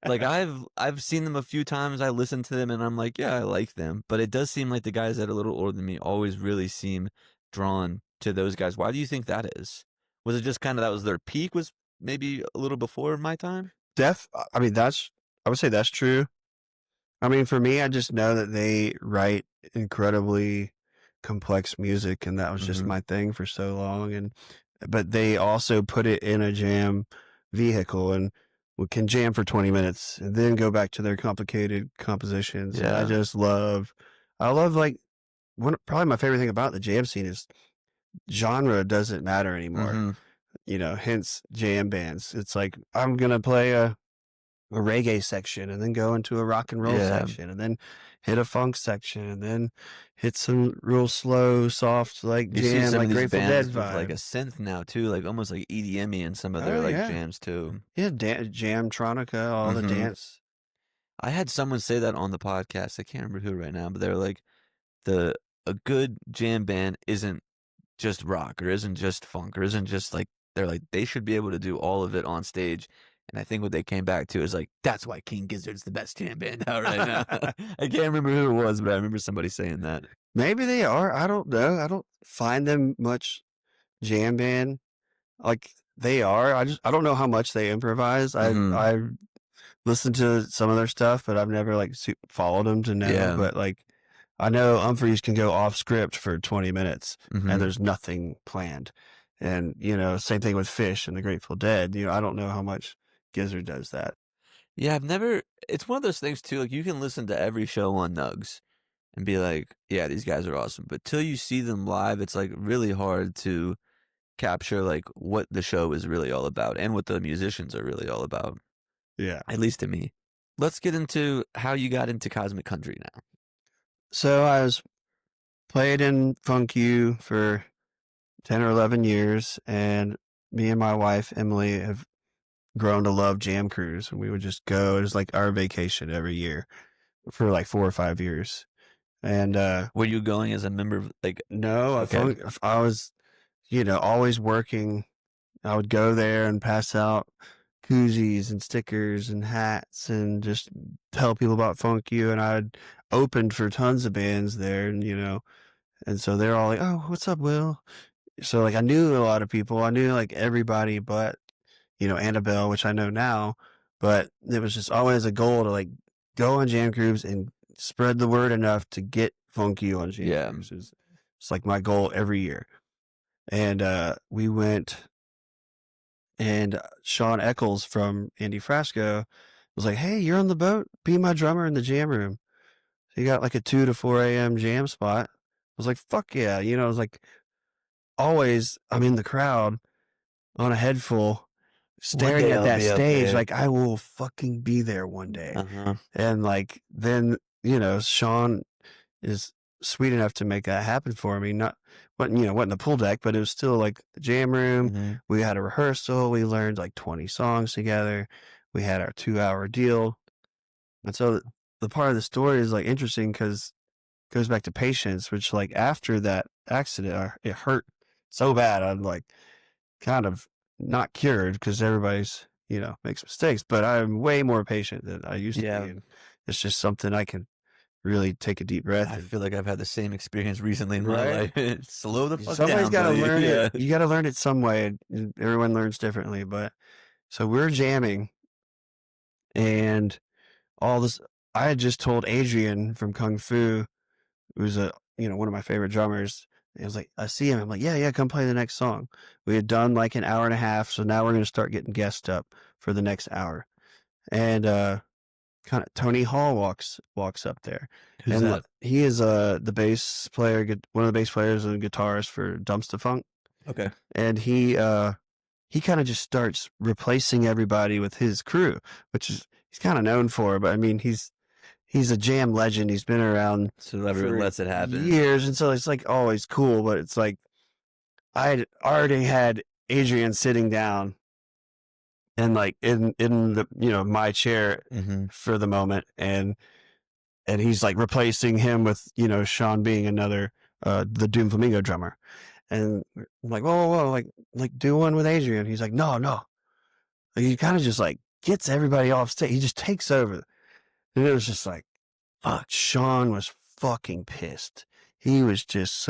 Speaker 1: Like I've seen them a few times. I listen to them and I'm like, yeah, I like them. But it does seem like the guys that are a little older than me always really seem drawn to those guys. Why do you think that is? Was it just kind of that was their peak? Was maybe a little before my time?
Speaker 4: I mean I would say that's true. I mean, for me, I just know that they write incredibly complex music, and that was just
Speaker 1: Hmm.
Speaker 4: my thing for so long. And but they also put it in a jam vehicle, and we can jam for 20 minutes and then go back to their complicated compositions. And
Speaker 1: Yeah.
Speaker 4: I love like probably my favorite thing about the jam scene is genre doesn't matter anymore.
Speaker 1: Hmm.
Speaker 4: Hence jam bands. It's like I'm gonna play a reggae section and then go into a rock and roll
Speaker 1: Yeah.
Speaker 4: section and then hit a funk section and then hit some real slow, soft, like
Speaker 1: You see
Speaker 4: jam,
Speaker 1: some of
Speaker 4: like
Speaker 1: these
Speaker 4: Grateful Dead
Speaker 1: bands with like a
Speaker 4: vibe.
Speaker 1: synth now too, like almost like EDM in some of their
Speaker 4: Oh,
Speaker 1: like
Speaker 4: yeah.
Speaker 1: jams too.
Speaker 4: Yeah, Jamtronica, all the
Speaker 1: Hmm.
Speaker 4: dance.
Speaker 1: I had someone say that on the podcast. I can't remember who right now, but they're like the a good jam band isn't just rock or isn't just funk or isn't just like they're like they should be able to do all of it on stage. And I think what they came back to is like that's why King Gizzard's the best jam band out right now. I can't remember who it was, but I remember somebody saying that.
Speaker 4: Maybe they are. I don't know. I don't find them much jam band. Like they are. I don't know how much they improvise.
Speaker 1: Hmm.
Speaker 4: I listened to some of their stuff, but I've never like followed them to know.
Speaker 1: Yeah.
Speaker 4: But like, I know Humphreys can go off script for 20 minutes and
Speaker 1: Hmm.
Speaker 4: there's nothing planned. And, same thing with Phish and the Grateful Dead. I don't know how much Gizzard does that.
Speaker 1: Yeah, I've never. It's one of those things too. Like you can listen to every show on Nugs and be like, yeah, these guys are awesome. But till you see them live, it's like really hard to capture like what the show is really all about and what the musicians are really all about.
Speaker 4: Yeah.
Speaker 1: At least to me. Let's get into how you got into Cosmic Country now.
Speaker 4: So I was played in Funk U for 10 or 11 years, and me and my wife, Emily, have grown to love Jam Cruise. And we would just go. It was like our vacation every year for like 4 or 5 years. And
Speaker 1: Were you going as a member of like
Speaker 4: no,
Speaker 1: okay.
Speaker 4: I was, always working. I would go there and pass out koozies and stickers and hats and just tell people about Funk You. And I'd opened for tons of bands there, and so they're all like, "Oh, what's up, Will?" So like I knew a lot of people. I knew like everybody, but Annabelle, which I know now. But it was just always a goal to like go on Jam Cruise and spread the word enough to get Funk You on Jam
Speaker 1: Yeah.
Speaker 4: Cruise. It's like my goal every year. And we went, and Sean Eccles from Andy Frasco was like, "Hey, you're on the boat. Be my drummer in the jam room." So he got like a 2 to 4 a.m. jam spot. I was like, "Fuck yeah!" I was like, always I'm in the crowd on a head full,
Speaker 1: One
Speaker 4: staring
Speaker 1: day
Speaker 4: at
Speaker 1: I'll
Speaker 4: that
Speaker 1: be up
Speaker 4: stage,
Speaker 1: there.
Speaker 4: like I will fucking be there one day.
Speaker 1: Uh-huh.
Speaker 4: And like then Sean is sweet enough to make that happen for me. Not wasn't the pool deck, but it was still like the jam room.
Speaker 1: Hmm.
Speaker 4: We had a rehearsal. We learned like 20 songs together. We had our 2-hour deal. And so the part of the story is like interesting because it goes back to patience, which like after that accident, it hurt so bad. I'm like kind of not cured because everybody's, makes mistakes, but I'm way more patient than I used to be.
Speaker 1: Yeah.
Speaker 4: And it's just something I can really take a deep breath
Speaker 1: I
Speaker 4: and
Speaker 1: feel like I've had the same experience recently in my
Speaker 4: right.
Speaker 1: life. Slow the fuck
Speaker 4: Somebody's
Speaker 1: down,
Speaker 4: got to
Speaker 1: buddy.
Speaker 4: learn it.
Speaker 1: Yeah.
Speaker 4: You got to learn it some way. And everyone learns differently, but so we're jamming and all this. I had just told Adrian from Kung Fu, who's one of my favorite drummers. It was like, I see him. I'm like, yeah, come play the next song. We had done like an hour and a half. So now we're going to start getting guests up for the next hour. And, kind of Tony Hall walks up there.
Speaker 1: Who's
Speaker 4: And
Speaker 1: that?
Speaker 4: he is the bass player, one of the bass players and guitarist for Dumpsta Funk.
Speaker 1: Okay.
Speaker 4: And he kind of just starts replacing everybody with his crew, which is he's kind of known for. But I mean, he's a jam legend. He's been around
Speaker 1: So everyone
Speaker 4: for
Speaker 1: lets it happen.
Speaker 4: years, and so it's like always cool. But it's like I already had Adrian sitting down and like in the my chair for the moment, and he's like replacing him with Sean being another the Doom Flamingo drummer. And I'm like, whoa, like do one with Adrian. He's like, no. Like, he kind of just like gets everybody off stage. He just takes over. And it was just like, fuck, Sean was fucking pissed. He was just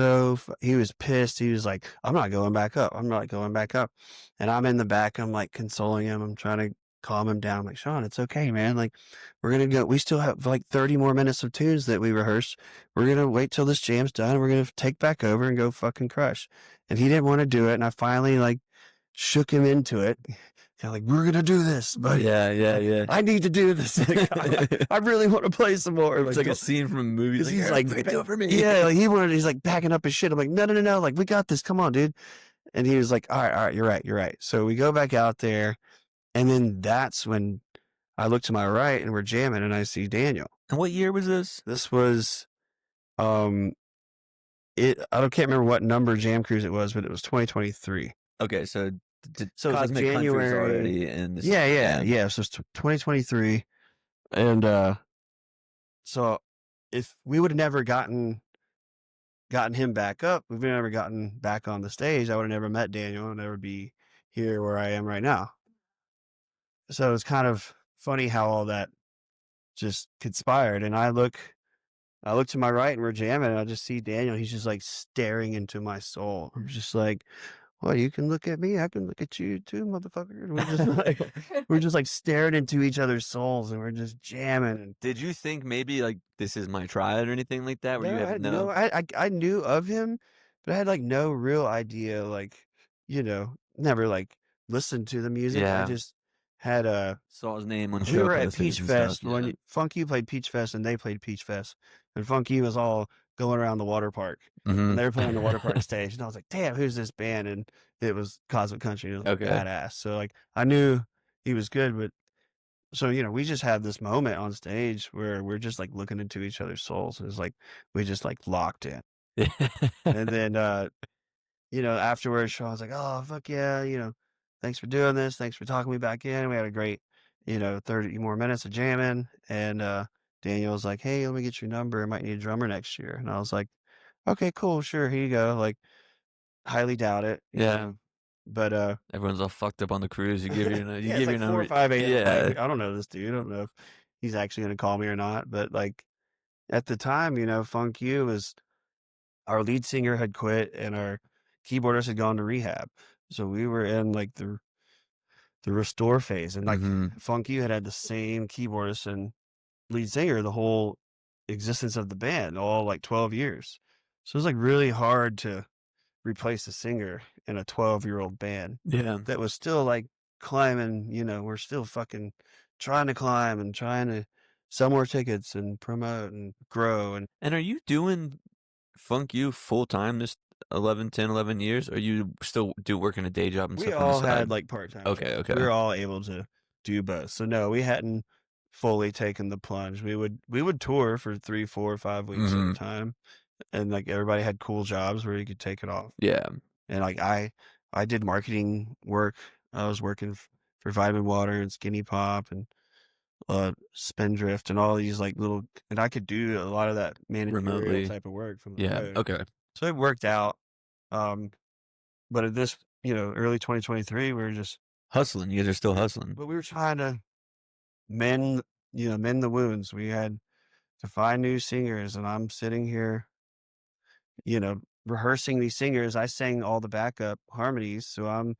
Speaker 4: he was pissed. He was like, I'm not going back up. I'm not going back up. And I'm in the back. I'm like consoling him. I'm trying to calm him down. I'm like, Sean, it's okay, man. Like, we're going to go. We still have like 30 more minutes of tunes that we rehearsed. We're going to wait till this jam's done. And we're going to take back over and go fucking crush. And he didn't want to do it. And I finally like shook him into it. Kind of like, we're going to do this. But
Speaker 1: yeah.
Speaker 4: I need to do this. I really want to play some more.
Speaker 1: It's like a scene from a movie.
Speaker 4: He's like,
Speaker 1: do it for me.
Speaker 4: Yeah, like he's like backing up his shit. I'm like, no, like we got this. Come on, dude. And he was like, all right, you're right. So we go back out there, and then that's when I look to my right and we're jamming, and I see Daniel.
Speaker 1: And what year was this?
Speaker 4: This was, I can't remember what number Jam Cruise it was, but it was 2023.
Speaker 1: Okay, so
Speaker 4: it was like
Speaker 1: Cosmic Country's
Speaker 4: January
Speaker 1: already in this.
Speaker 4: Yeah. So it's 2023, and so if we would have never gotten him back up, we've never gotten back on the stage, I would have never met Daniel and never be here where I am right now. So it's kind of funny how all that just conspired. And I look to my right and we're jamming, and I just see Daniel. He's just like staring into my soul. I'm just like, well, you can look at me, I can look at you too, motherfucker. And we're just like staring into each other's souls, and we're just jamming. And
Speaker 1: Did you think maybe like this is my triad or anything like that? Where you have
Speaker 4: I knew of him, but I had like no real idea, like, never like listened to the music.
Speaker 1: Yeah.
Speaker 4: I just had
Speaker 1: saw his name on
Speaker 4: we
Speaker 1: show
Speaker 4: were at
Speaker 1: posters
Speaker 4: Peach
Speaker 1: and
Speaker 4: Fest
Speaker 1: stuff,
Speaker 4: when
Speaker 1: yeah.
Speaker 4: Funk You played Peach Fest and they played Peach Fest, and Funk You was all going around the water park, and they were playing the water park stage, and I was like, damn, who's this band? And it was Cosmic Country. It was like,
Speaker 1: Okay.
Speaker 4: badass. So like I knew he was good, but so we just had this moment on stage where we're just like looking into each other's souls. It was like we just like locked in. And then afterwards Sean was like, oh fuck yeah, thanks for doing this, thanks for talking me back in. We had a great 30 more minutes of jamming, and Daniel was like, hey, let me get your number, I might need a drummer next year. And I was like, okay, cool, sure, here you go. Like, highly doubt it.
Speaker 1: Yeah.
Speaker 4: But
Speaker 1: Everyone's all fucked up on the cruise. You give your
Speaker 4: yeah,
Speaker 1: you
Speaker 4: it's
Speaker 1: give
Speaker 4: like
Speaker 1: your
Speaker 4: 4
Speaker 1: number.
Speaker 4: or 5 a.m.
Speaker 1: Yeah.
Speaker 4: Like, I don't know this dude. I don't know if he's actually gonna call me or not. But like at the time, Funk You was, our lead singer had quit and our keyboardist had gone to rehab. So we were in like the restore phase, and like Funk You had the same keyboardist and lead singer the whole existence of the band, all like 12 years. So it was like really hard to replace a singer in a 12-year-old band
Speaker 1: Yeah.
Speaker 4: that was still like climbing. We're still fucking trying to climb and trying to sell more tickets and promote and grow.
Speaker 1: And are you doing Funk You full time this 10, 11 years? Or you still do work in a day job and
Speaker 4: We
Speaker 1: stuff on
Speaker 4: all
Speaker 1: the side?
Speaker 4: had like part-time
Speaker 1: Okay,
Speaker 4: jobs.
Speaker 1: okay.
Speaker 4: We were all able to do both. So no, we hadn't fully taken the plunge. We would tour for 3, 4, 5 weeks at a time, and like everybody had cool jobs where you could take it off.
Speaker 1: Yeah.
Speaker 4: And like I did marketing work. I was working for Vitamin Water and Skinny Pop and Spindrift and all these like little, and I could do a lot of that managerial
Speaker 1: Remotely.
Speaker 4: type of work from the
Speaker 1: Yeah.
Speaker 4: road.
Speaker 1: Okay.
Speaker 4: So it worked out. But at this, early 2023, we were just
Speaker 1: Hustling. You guys are still hustling.
Speaker 4: but we were trying to mend the wounds. We had to find new singers, and I'm sitting here, rehearsing these singers. I sang all the backup harmonies, so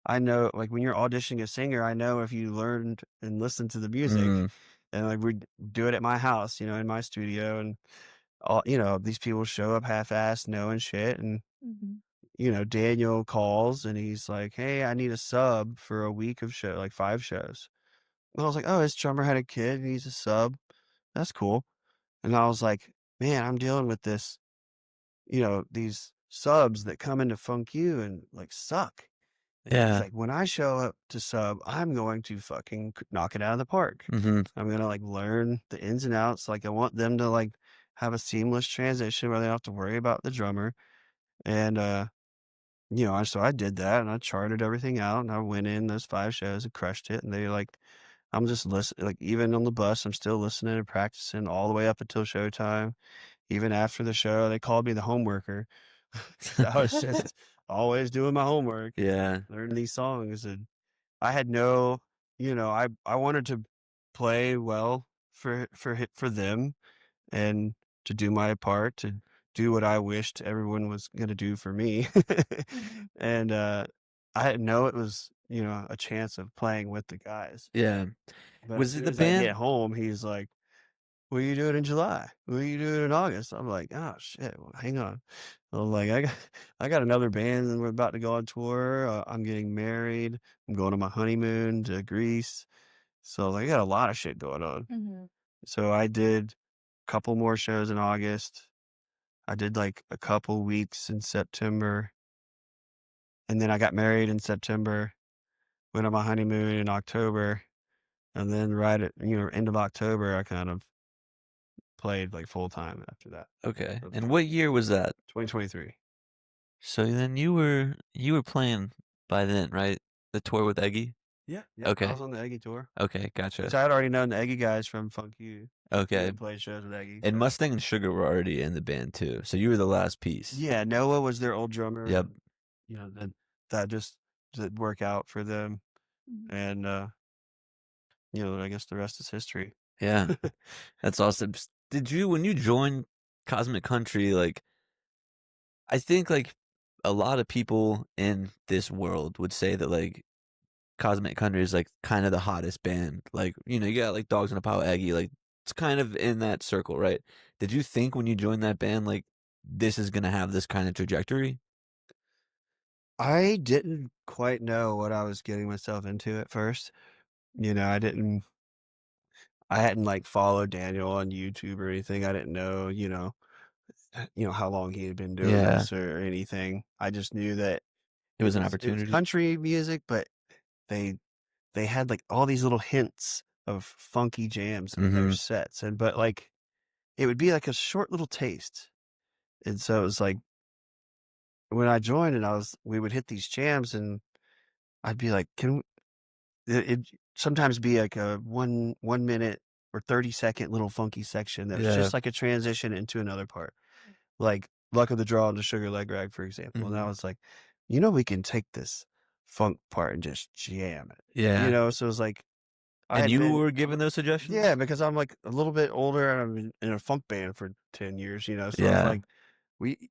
Speaker 4: I know, like, when you're auditioning a singer, I know if you learned and listened to the music, and like we do it at my house, in my studio, and all, these people show up half-assed, knowing shit, and Daniel calls and he's like, hey, I need a sub for a week of show, like 5 shows. I was like, oh, his drummer had a kid and he's a sub. That's cool. And I was like, man, I'm dealing with this, these subs that come into Funk U and like suck. And he's
Speaker 1: Yeah.
Speaker 4: like, when I show up to sub, I'm going to fucking knock it out of the park.
Speaker 1: Mm-hmm.
Speaker 4: I'm gonna like learn the ins and outs. Like I want them to like have a seamless transition where they don't have to worry about the drummer. And so I did that and I charted everything out and I went in those 5 shows and crushed it. And they like, I'm just listening, like even on the bus, I'm still listening and practicing all the way up until showtime. Even after the show, they called me the homeworker. 'Cause I was just always doing my homework,
Speaker 1: Yeah.
Speaker 4: learning these songs. And I had no, I wanted to play well for them and to do my part, to do what I wished everyone was gonna do for me. And, I didn't know it was, a chance of playing with the guys.
Speaker 1: Yeah.
Speaker 4: But as
Speaker 1: Was it
Speaker 4: soon
Speaker 1: the
Speaker 4: as I get
Speaker 1: band?
Speaker 4: home, he's like, "What are you doing in July? What are you doing in August?" I'm like, "Oh, shit, well, hang on." I'm like, I got another band, and we're about to go on tour, I'm getting married, I'm going on my honeymoon to Greece, so, like, I got a lot of shit going on.
Speaker 3: Mm-hmm.
Speaker 4: So I did a couple more shows in August. I did, like, a couple weeks in September, and then I got married in September, went on my honeymoon in October, and then right at, end of October, I kind of played, like, full time after that.
Speaker 1: Okay.
Speaker 4: That was
Speaker 1: And what year was that?
Speaker 4: 2023.
Speaker 1: So then you were playing by then, right? The tour with Eggy?
Speaker 4: Yeah, yep, I
Speaker 1: Okay.
Speaker 4: was on the Eggy tour,
Speaker 1: Okay,
Speaker 4: which
Speaker 1: gotcha.
Speaker 4: I had already known the Eggy guys from Funk U. We
Speaker 1: Okay.
Speaker 4: had played shows with Eggy,
Speaker 1: And
Speaker 4: but
Speaker 1: Mustang and Sugar were already in the band too. So you were the last piece.
Speaker 4: yeah, Noah was their old drummer,
Speaker 1: Yep.
Speaker 4: and, that just didn't work out for them, and, I guess the rest is history.
Speaker 1: Yeah. That's awesome. Did you when you joined Cosmic Country, like I think like a lot of people in this world would say that like Cosmic Country is like kind of the hottest band. Like, you got like Dogs in a Pile Aggie, like it's kind of in that circle, right? Did you think when you joined that band, like this is gonna have this kind of trajectory?
Speaker 4: I didn't quite know what I was getting myself into at first. I hadn't like followed Daniel on YouTube or anything. I didn't know, how long he had been doing
Speaker 1: Yeah.
Speaker 4: this or anything. I just knew that
Speaker 1: It was an
Speaker 4: it was
Speaker 1: opportunity.
Speaker 4: country music, but they they had like all these little hints of funky jams in their
Speaker 1: Mm-hmm.
Speaker 4: sets. And but like it would be like a short little taste. And so it was like when I joined and we would hit these jams and I'd be like, it'd sometimes be like a 1 minute or 30-second little funky section that was
Speaker 1: Yeah.
Speaker 4: just like a transition into another part, like Luck of the Draw and the Sugar Leg Rag, for example. And I
Speaker 1: Mm-hmm.
Speaker 4: was like, we can take this funk part and just jam it,
Speaker 1: Yeah.
Speaker 4: So it was like I
Speaker 1: And
Speaker 4: had
Speaker 1: you
Speaker 4: been
Speaker 1: were given those suggestions?
Speaker 4: yeah, because I'm like a little bit older and I've been in a funk band for 10 years, so I was
Speaker 1: Yeah.
Speaker 4: like,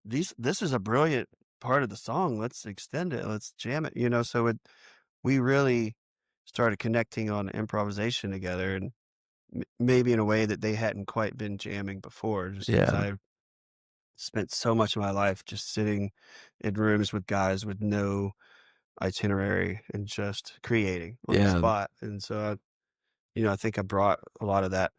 Speaker 4: this is a brilliant part of the song. Let's extend it. Let's jam it, so we really started connecting on improvisation together and maybe in a way that they hadn't quite been jamming before, just because
Speaker 1: Yeah.
Speaker 4: I spent so much of my life just sitting in rooms with guys with no itinerary and just creating on the
Speaker 1: Yeah.
Speaker 4: spot. And so, I think I brought a lot of that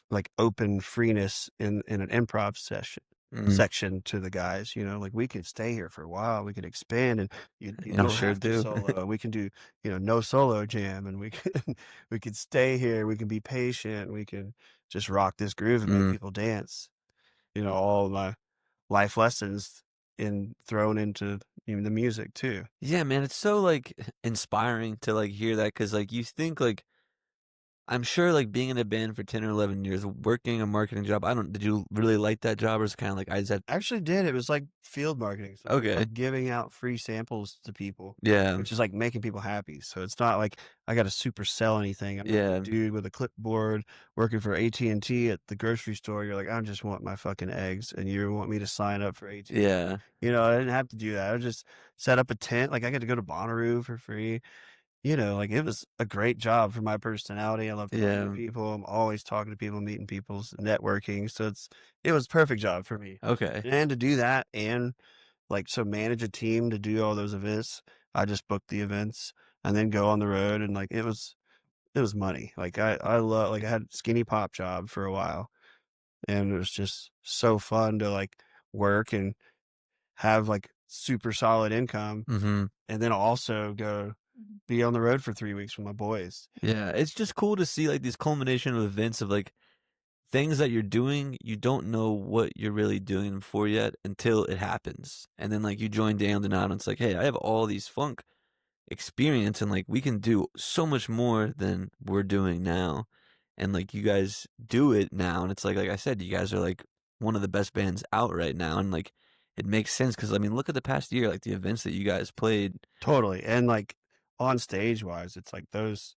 Speaker 4: like open freeness in an improv session
Speaker 1: Mm.
Speaker 4: section to the guys, like we could stay here for a while, we could expand and you
Speaker 1: I'm
Speaker 4: don't
Speaker 1: sure
Speaker 4: have to
Speaker 1: do.
Speaker 4: solo. We can do, no solo jam and we can we could stay here, we can be patient, we can just rock this groove and make
Speaker 1: Mm.
Speaker 4: people dance. All my life lessons thrown into the music too.
Speaker 1: Yeah, man, it's so like inspiring to like hear that because like you think like I'm sure, like, being in a band for 10 or 11 years, working a marketing job, I don't did you really like that job, or is it kinda like, I just had
Speaker 4: Actually did. It was like field marketing. So it was
Speaker 1: okay.
Speaker 4: like giving out free samples to people,
Speaker 1: Yeah.
Speaker 4: which is like making people happy. So it's not like I got to super sell anything. I'm not a
Speaker 1: Yeah.
Speaker 4: dude with a clipboard working for AT&T at the grocery store. You're like, I just want my fucking eggs and you want me to sign up for AT&T.
Speaker 1: Yeah.
Speaker 4: I didn't have to do that. I just set up a tent. Like I got to go to Bonnaroo for free. Like it was a great job for my personality. I love talking to
Speaker 1: Yeah.
Speaker 4: people. I'm always talking to people, meeting people, networking. So it was a perfect job for me.
Speaker 1: Okay.
Speaker 4: And to do that and like so manage a team to do all those events. I just booked the events and then go on the road and like money. Like I love, like I had a skinny pop job for a while, and it was just so fun to like work and have like super solid income,
Speaker 1: Mm-hmm.
Speaker 4: and then also go be on the road for 3 weeks with my boys.
Speaker 1: Yeah, it's just cool to see like these culmination of events of like things that you're doing. You don't know what you're really doing them for yet until it happens, and then like you join Damned and Out, and it's like, hey, I have all these funk experience, and like we can do so much more than we're doing now, and like you guys do it now, and it's like I said, you guys are like one of the best bands out right now, and like it makes sense because I mean, look at the past year, like the events that you guys played.
Speaker 4: Totally. And like on stage wise, it's like those,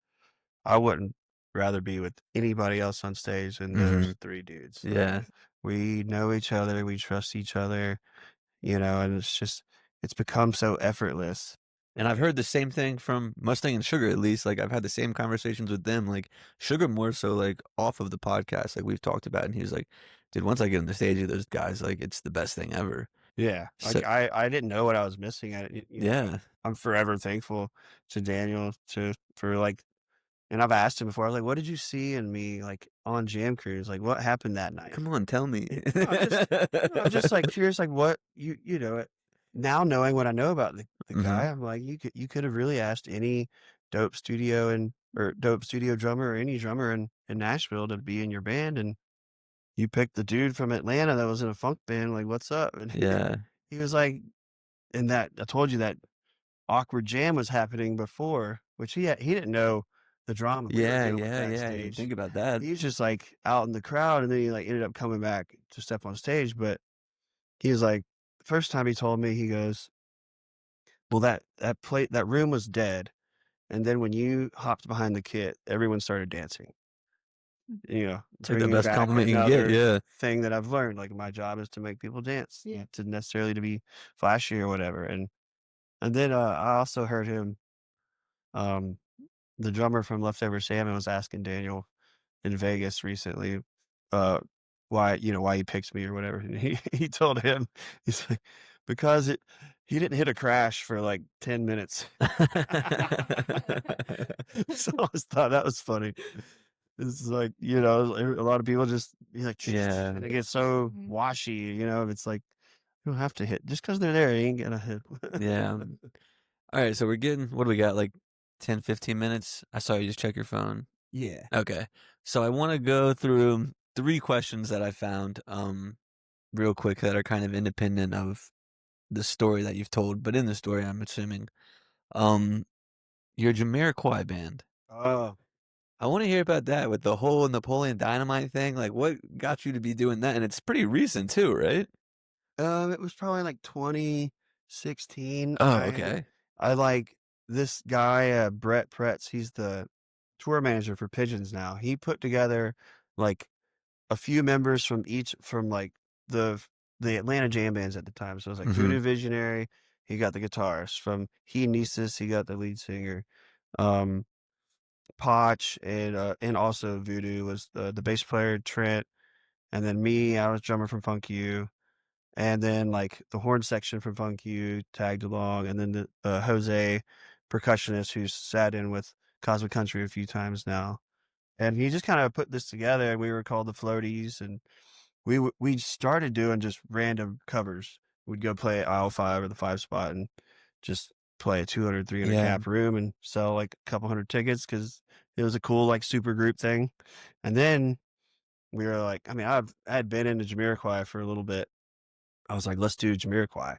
Speaker 4: I wouldn't rather be with anybody else on stage than
Speaker 1: Mm-hmm.
Speaker 4: those three dudes. Like
Speaker 1: Yeah.
Speaker 4: we know each other, we trust each other, you know, and it's become so effortless.
Speaker 1: And I've heard the same thing from Mustang and Sugar, at least. Like I've had the same conversations with them. Like Sugar more so like off of the podcast, like we've talked about, and he was like, "Dude, once I get on the stage with those guys, like it's the best thing ever."
Speaker 4: Yeah.
Speaker 1: So
Speaker 4: Like I didn't know what I was missing. You know,
Speaker 1: yeah,
Speaker 4: I'm forever thankful to Daniel for like, and I've asked him before, I was like, what did you see in me like on Jam Cruise? Like what happened that night?
Speaker 1: come on, tell me.
Speaker 4: No, I'm just like curious, like what you know, now knowing what I know about the
Speaker 1: Hmm.
Speaker 4: guy, I'm like, you could have really asked any dope studio or dope studio drummer or any drummer in Nashville to be in your band, and you picked the dude from Atlanta that was in a funk band. Like, what's up? And
Speaker 1: Yeah,
Speaker 4: he was like, and that I told you that awkward jam was happening before, which he didn't know the drama we were
Speaker 1: yeah,
Speaker 4: dealing with
Speaker 1: yeah, yeah. I didn't
Speaker 4: backstage.
Speaker 1: think about that.
Speaker 4: He was just like out in the crowd, and then he like ended up coming back to step on stage. But he was like, the first time he told me, he goes, "Well, that room was dead, and then when you hopped behind the kit, everyone started dancing." You know,
Speaker 1: It's like the
Speaker 4: bringing
Speaker 1: best
Speaker 4: back
Speaker 1: compliment you can get.
Speaker 4: another
Speaker 1: Yeah,
Speaker 4: thing that I've learned. Like my job is to make people dance, not to necessarily to be flashy or whatever. And then I also heard him. Um, the drummer from Leftover Salmon was asking Daniel in Vegas recently, why he picked me or whatever. And he told him, he's like, because he didn't hit a crash for like 10 minutes. So I always thought that was funny. It's like, you know, a lot of people just be like,
Speaker 1: yeah,
Speaker 4: and it gets so washy, you know, it's like, you don't have to hit just because they're there, you ain't gonna hit.
Speaker 1: yeah. All right, so we're getting, what do we got? Like 10, 15 minutes? I saw you just check your phone.
Speaker 4: Yeah.
Speaker 1: Okay. So I want to go through 3 questions that I found real quick that are kind of independent of the story that you've told, but in the story I'm assuming. Um your Jamiroquai band.
Speaker 4: Oh.
Speaker 1: I want to hear about that with the whole Napoleon Dynamite thing. Like what got you to be doing that? And it's pretty recent too, right?
Speaker 4: It was probably like 2016.
Speaker 1: Oh, okay.
Speaker 4: I like this guy, Brett Pretz. He's the tour manager for Pigeons now. He put together like a few members from like the the Atlanta jam bands at the time. So it was like
Speaker 1: Mhm.
Speaker 4: Voodoo Visionary. He got the guitarist from He Nieces. He got the lead singer. Um, Potch and also Voodoo was the bass player Trent. And then me, I was drummer from Funk You. And then like the horn section from Funk You tagged along, and then the Jose, percussionist who's sat in with Cosmic Country a few times now, and he just kind of put this together. And we were called the Floaties, and we started doing just random covers. We'd go play at aisle 5 or the 5 spot and just play a 200, 300
Speaker 1: Yeah.
Speaker 4: cap room and sell like a couple hundred tickets because it was a cool like super group thing. And then we were like, I mean, I had been into Jamiroquai for a little bit. I was like, let's do Jamiroquai.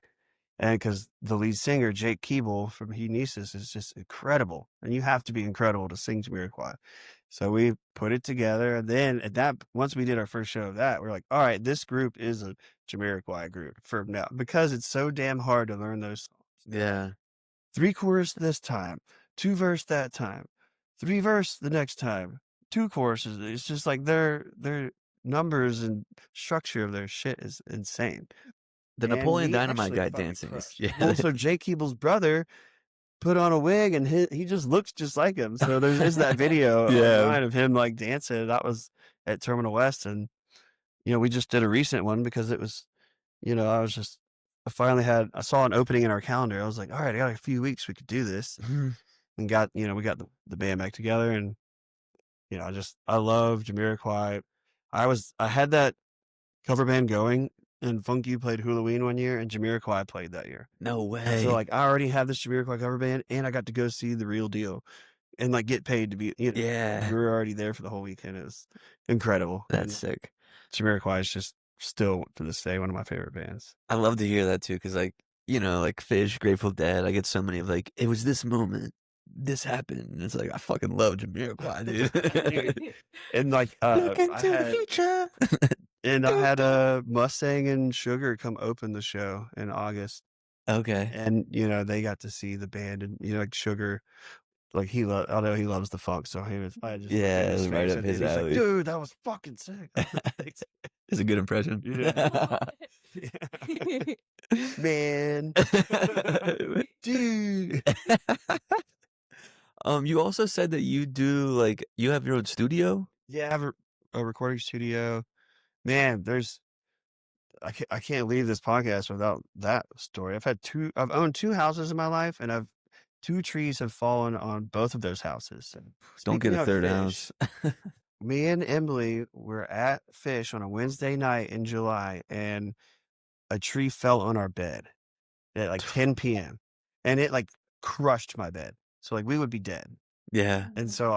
Speaker 4: And because the lead singer, Jake Keeble from He Nieces, is just incredible. And you have to be incredible to sing Jamiroquai. So we put it together. And then once we did our first show of that, we're like, all right, this group is a Jamiroquai group from now because it's so damn hard to learn those songs.
Speaker 1: Yeah.
Speaker 4: 3 chorus this time, 2 verse that time, 3 verse the next time, 2 choruses. It's just like their numbers and structure of their shit is insane.
Speaker 1: The
Speaker 4: And
Speaker 1: Napoleon
Speaker 4: we
Speaker 1: Dynamite
Speaker 4: actually
Speaker 1: guy
Speaker 4: fucking
Speaker 1: dancing is
Speaker 4: crushed.
Speaker 1: yeah.
Speaker 4: Well, so Jake Keeble's brother put on a wig, and he just looks just like him. So there's that video
Speaker 1: Yeah.
Speaker 4: online of him like dancing. That was at Terminal West, and you know we just did a recent one because it was, you know, I saw an opening in our calendar. I was like, all right, I got a few weeks, we could do this,
Speaker 1: Mhm.
Speaker 4: and we got the band back together, and you know, I love Jamiroquai. I had that cover band going, and Funky played Halloween one year, and Jamiroquai played that year.
Speaker 1: No
Speaker 4: And so
Speaker 1: way.
Speaker 4: like I already have this Jamiroquai cover band, and I got to go see the real deal, and like get paid to be, you know,
Speaker 1: Yeah.
Speaker 4: we were already there for the whole weekend. It was incredible.
Speaker 1: That's
Speaker 4: And
Speaker 1: sick.
Speaker 4: Jamiroquai is just still to this day one of my favorite bands.
Speaker 1: I love to hear that too, because like, you know, like Phish, Grateful Dead, I get so many of like, it was this moment, this happened. And it's like, I fucking love Jamiroquai, dude.
Speaker 4: And like
Speaker 1: Look
Speaker 4: I
Speaker 1: into the
Speaker 4: had
Speaker 1: future.
Speaker 4: and I had a Mustang and Sugar come open the show in August.
Speaker 1: Okay.
Speaker 4: And you know, they got to see the band, and you know, like Sugar, like I know he loves the funk, so I just looked in
Speaker 1: Yeah,
Speaker 4: his
Speaker 1: right
Speaker 4: face
Speaker 1: up
Speaker 4: and
Speaker 1: his
Speaker 4: he's like,
Speaker 1: alley.
Speaker 4: dude, that was fucking sick.
Speaker 1: It's a good impression.
Speaker 4: Yeah. Man. Dude.
Speaker 1: You also said that you do like you have your own studio.
Speaker 4: Yeah, I have a recording studio. Man, I can't leave this podcast without that story. I've owned 2 houses in my life, and 2 trees have fallen on both of those houses. And
Speaker 1: Don't get
Speaker 4: speaking
Speaker 1: a
Speaker 4: of
Speaker 1: third
Speaker 4: Phish,
Speaker 1: ounce.
Speaker 4: me and Emily were at Phish on a Wednesday night in July, and a tree fell on our bed at like 10 p.m. and it like crushed my bed. So like we would be dead.
Speaker 1: Yeah.
Speaker 4: And so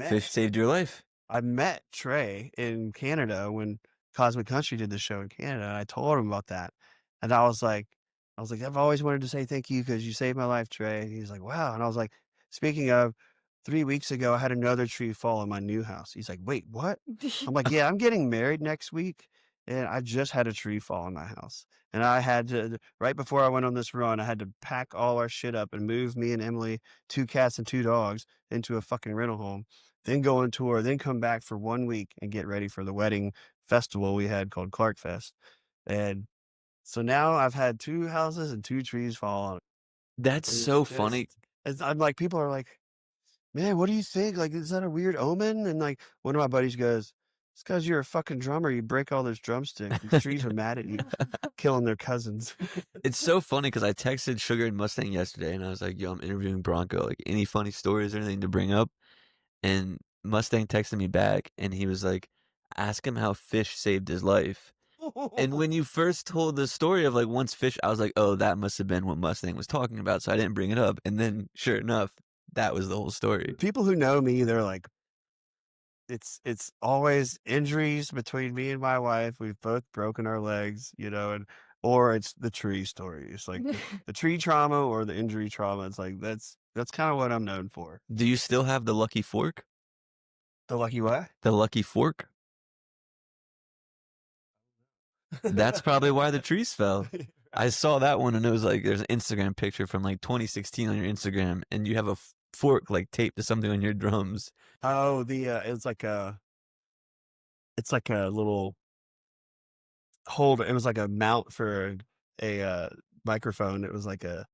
Speaker 1: Fish saved your life.
Speaker 4: I met Trey in Canada when Cosmic Country did the show in Canada, and I told him about that. And I was like, I've always wanted to say thank you because you saved my life, Trey. And he's like, wow. And I was like, speaking of, 3 weeks ago, I had another tree fall in my new house. He's like, wait, what? I'm like, yeah, I'm getting married next week, and I just had a tree fall in my house. And I had to, right before I went on this run, I had to pack all our shit up and move me and Emily, 2 cats and 2 dogs, into a fucking rental home, then go on tour, then come back for 1 week and get ready for the wedding festival we had called Clark Fest. And so now I've had 2 houses and 2 trees fall on it.
Speaker 1: That's
Speaker 4: And
Speaker 1: so funny.
Speaker 4: I'm like, people are like, man, what do you think? Like, is that a weird omen? And like, one of my buddies goes, it's because you're a fucking drummer. You break all those drumsticks. These trees are mad at you, killing their cousins.
Speaker 1: It's so funny because I texted Sugar and Mustang yesterday, and I was like, "Yo, I'm interviewing Bronco. Like, any funny stories or anything to bring up?" And Mustang texted me back, and he was like, "Ask him how Fish saved his life." And when you first told the story of like once Fish, I was like, "Oh, that must have been what Mustang was talking about," so I didn't bring it up. And then, sure enough, that was the whole story.
Speaker 4: People who know me, they're like, it's always injuries between me and my wife. We've both broken our legs, you know, or it's the tree story. It's like the tree trauma or the injury trauma. It's like that's kind of what I'm known for.
Speaker 1: Do you still have the lucky fork?
Speaker 4: The lucky what?
Speaker 1: The lucky fork? That's probably why the trees fell. I saw that one, and it was like there's an Instagram picture from like 2016 on your Instagram, and you have a fork like taped to something on your drums.
Speaker 4: Oh, it's like a little holder. It was like a mount for a microphone. It was like a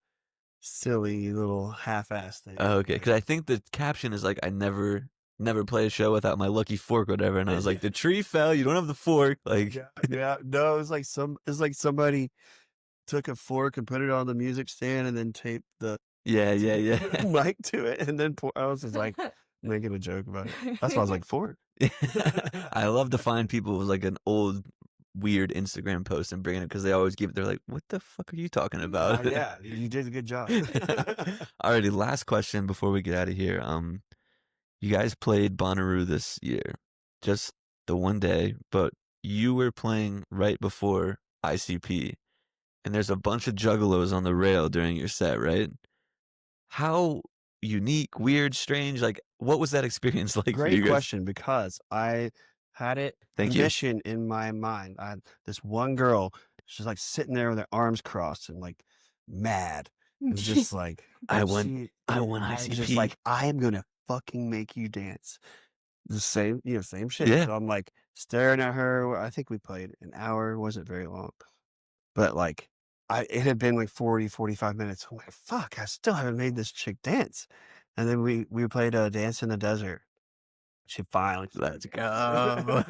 Speaker 4: silly little half-ass thing.
Speaker 1: Oh, okay, because I think the caption is like, "I never play a show without my lucky fork," or whatever. And I was like, "The tree fell. You don't have the fork." Like,
Speaker 4: yeah, no, it's like somebody took a fork and put it on the music stand and then taped the
Speaker 1: yeah.
Speaker 4: mic to it, and then I was just like making a joke about it. That's why I was like, fork.
Speaker 1: I love to find people with like an old weird Instagram post and bring it because they always give it. They're like, "What the fuck are you talking about?"
Speaker 4: Yeah, you did a good job.
Speaker 1: Alrighty, last question before we get out of here. You guys played Bonnaroo this year, just the one day, but you were playing right before ICP, and there's a bunch of juggalos on the rail during your set, right? How unique, weird, strange, like what was that experience like for you
Speaker 4: Great
Speaker 1: guys?
Speaker 4: question, because I had it
Speaker 1: Thank you.
Speaker 4: mission in my mind. I had this one girl, she's like sitting there with her arms crossed and like mad. And just like
Speaker 1: I won
Speaker 4: I'm just
Speaker 1: ICP.
Speaker 4: like, I am gonna fucking make you dance. The same, same shit.
Speaker 1: Yeah.
Speaker 4: So I'm like staring at her. I think we played an hour, it wasn't very long. But like it had been like 40, 45 minutes. I'm like, fuck, I still haven't made this chick dance. And then we played a Dance in the Desert. She finally,
Speaker 1: Let's go.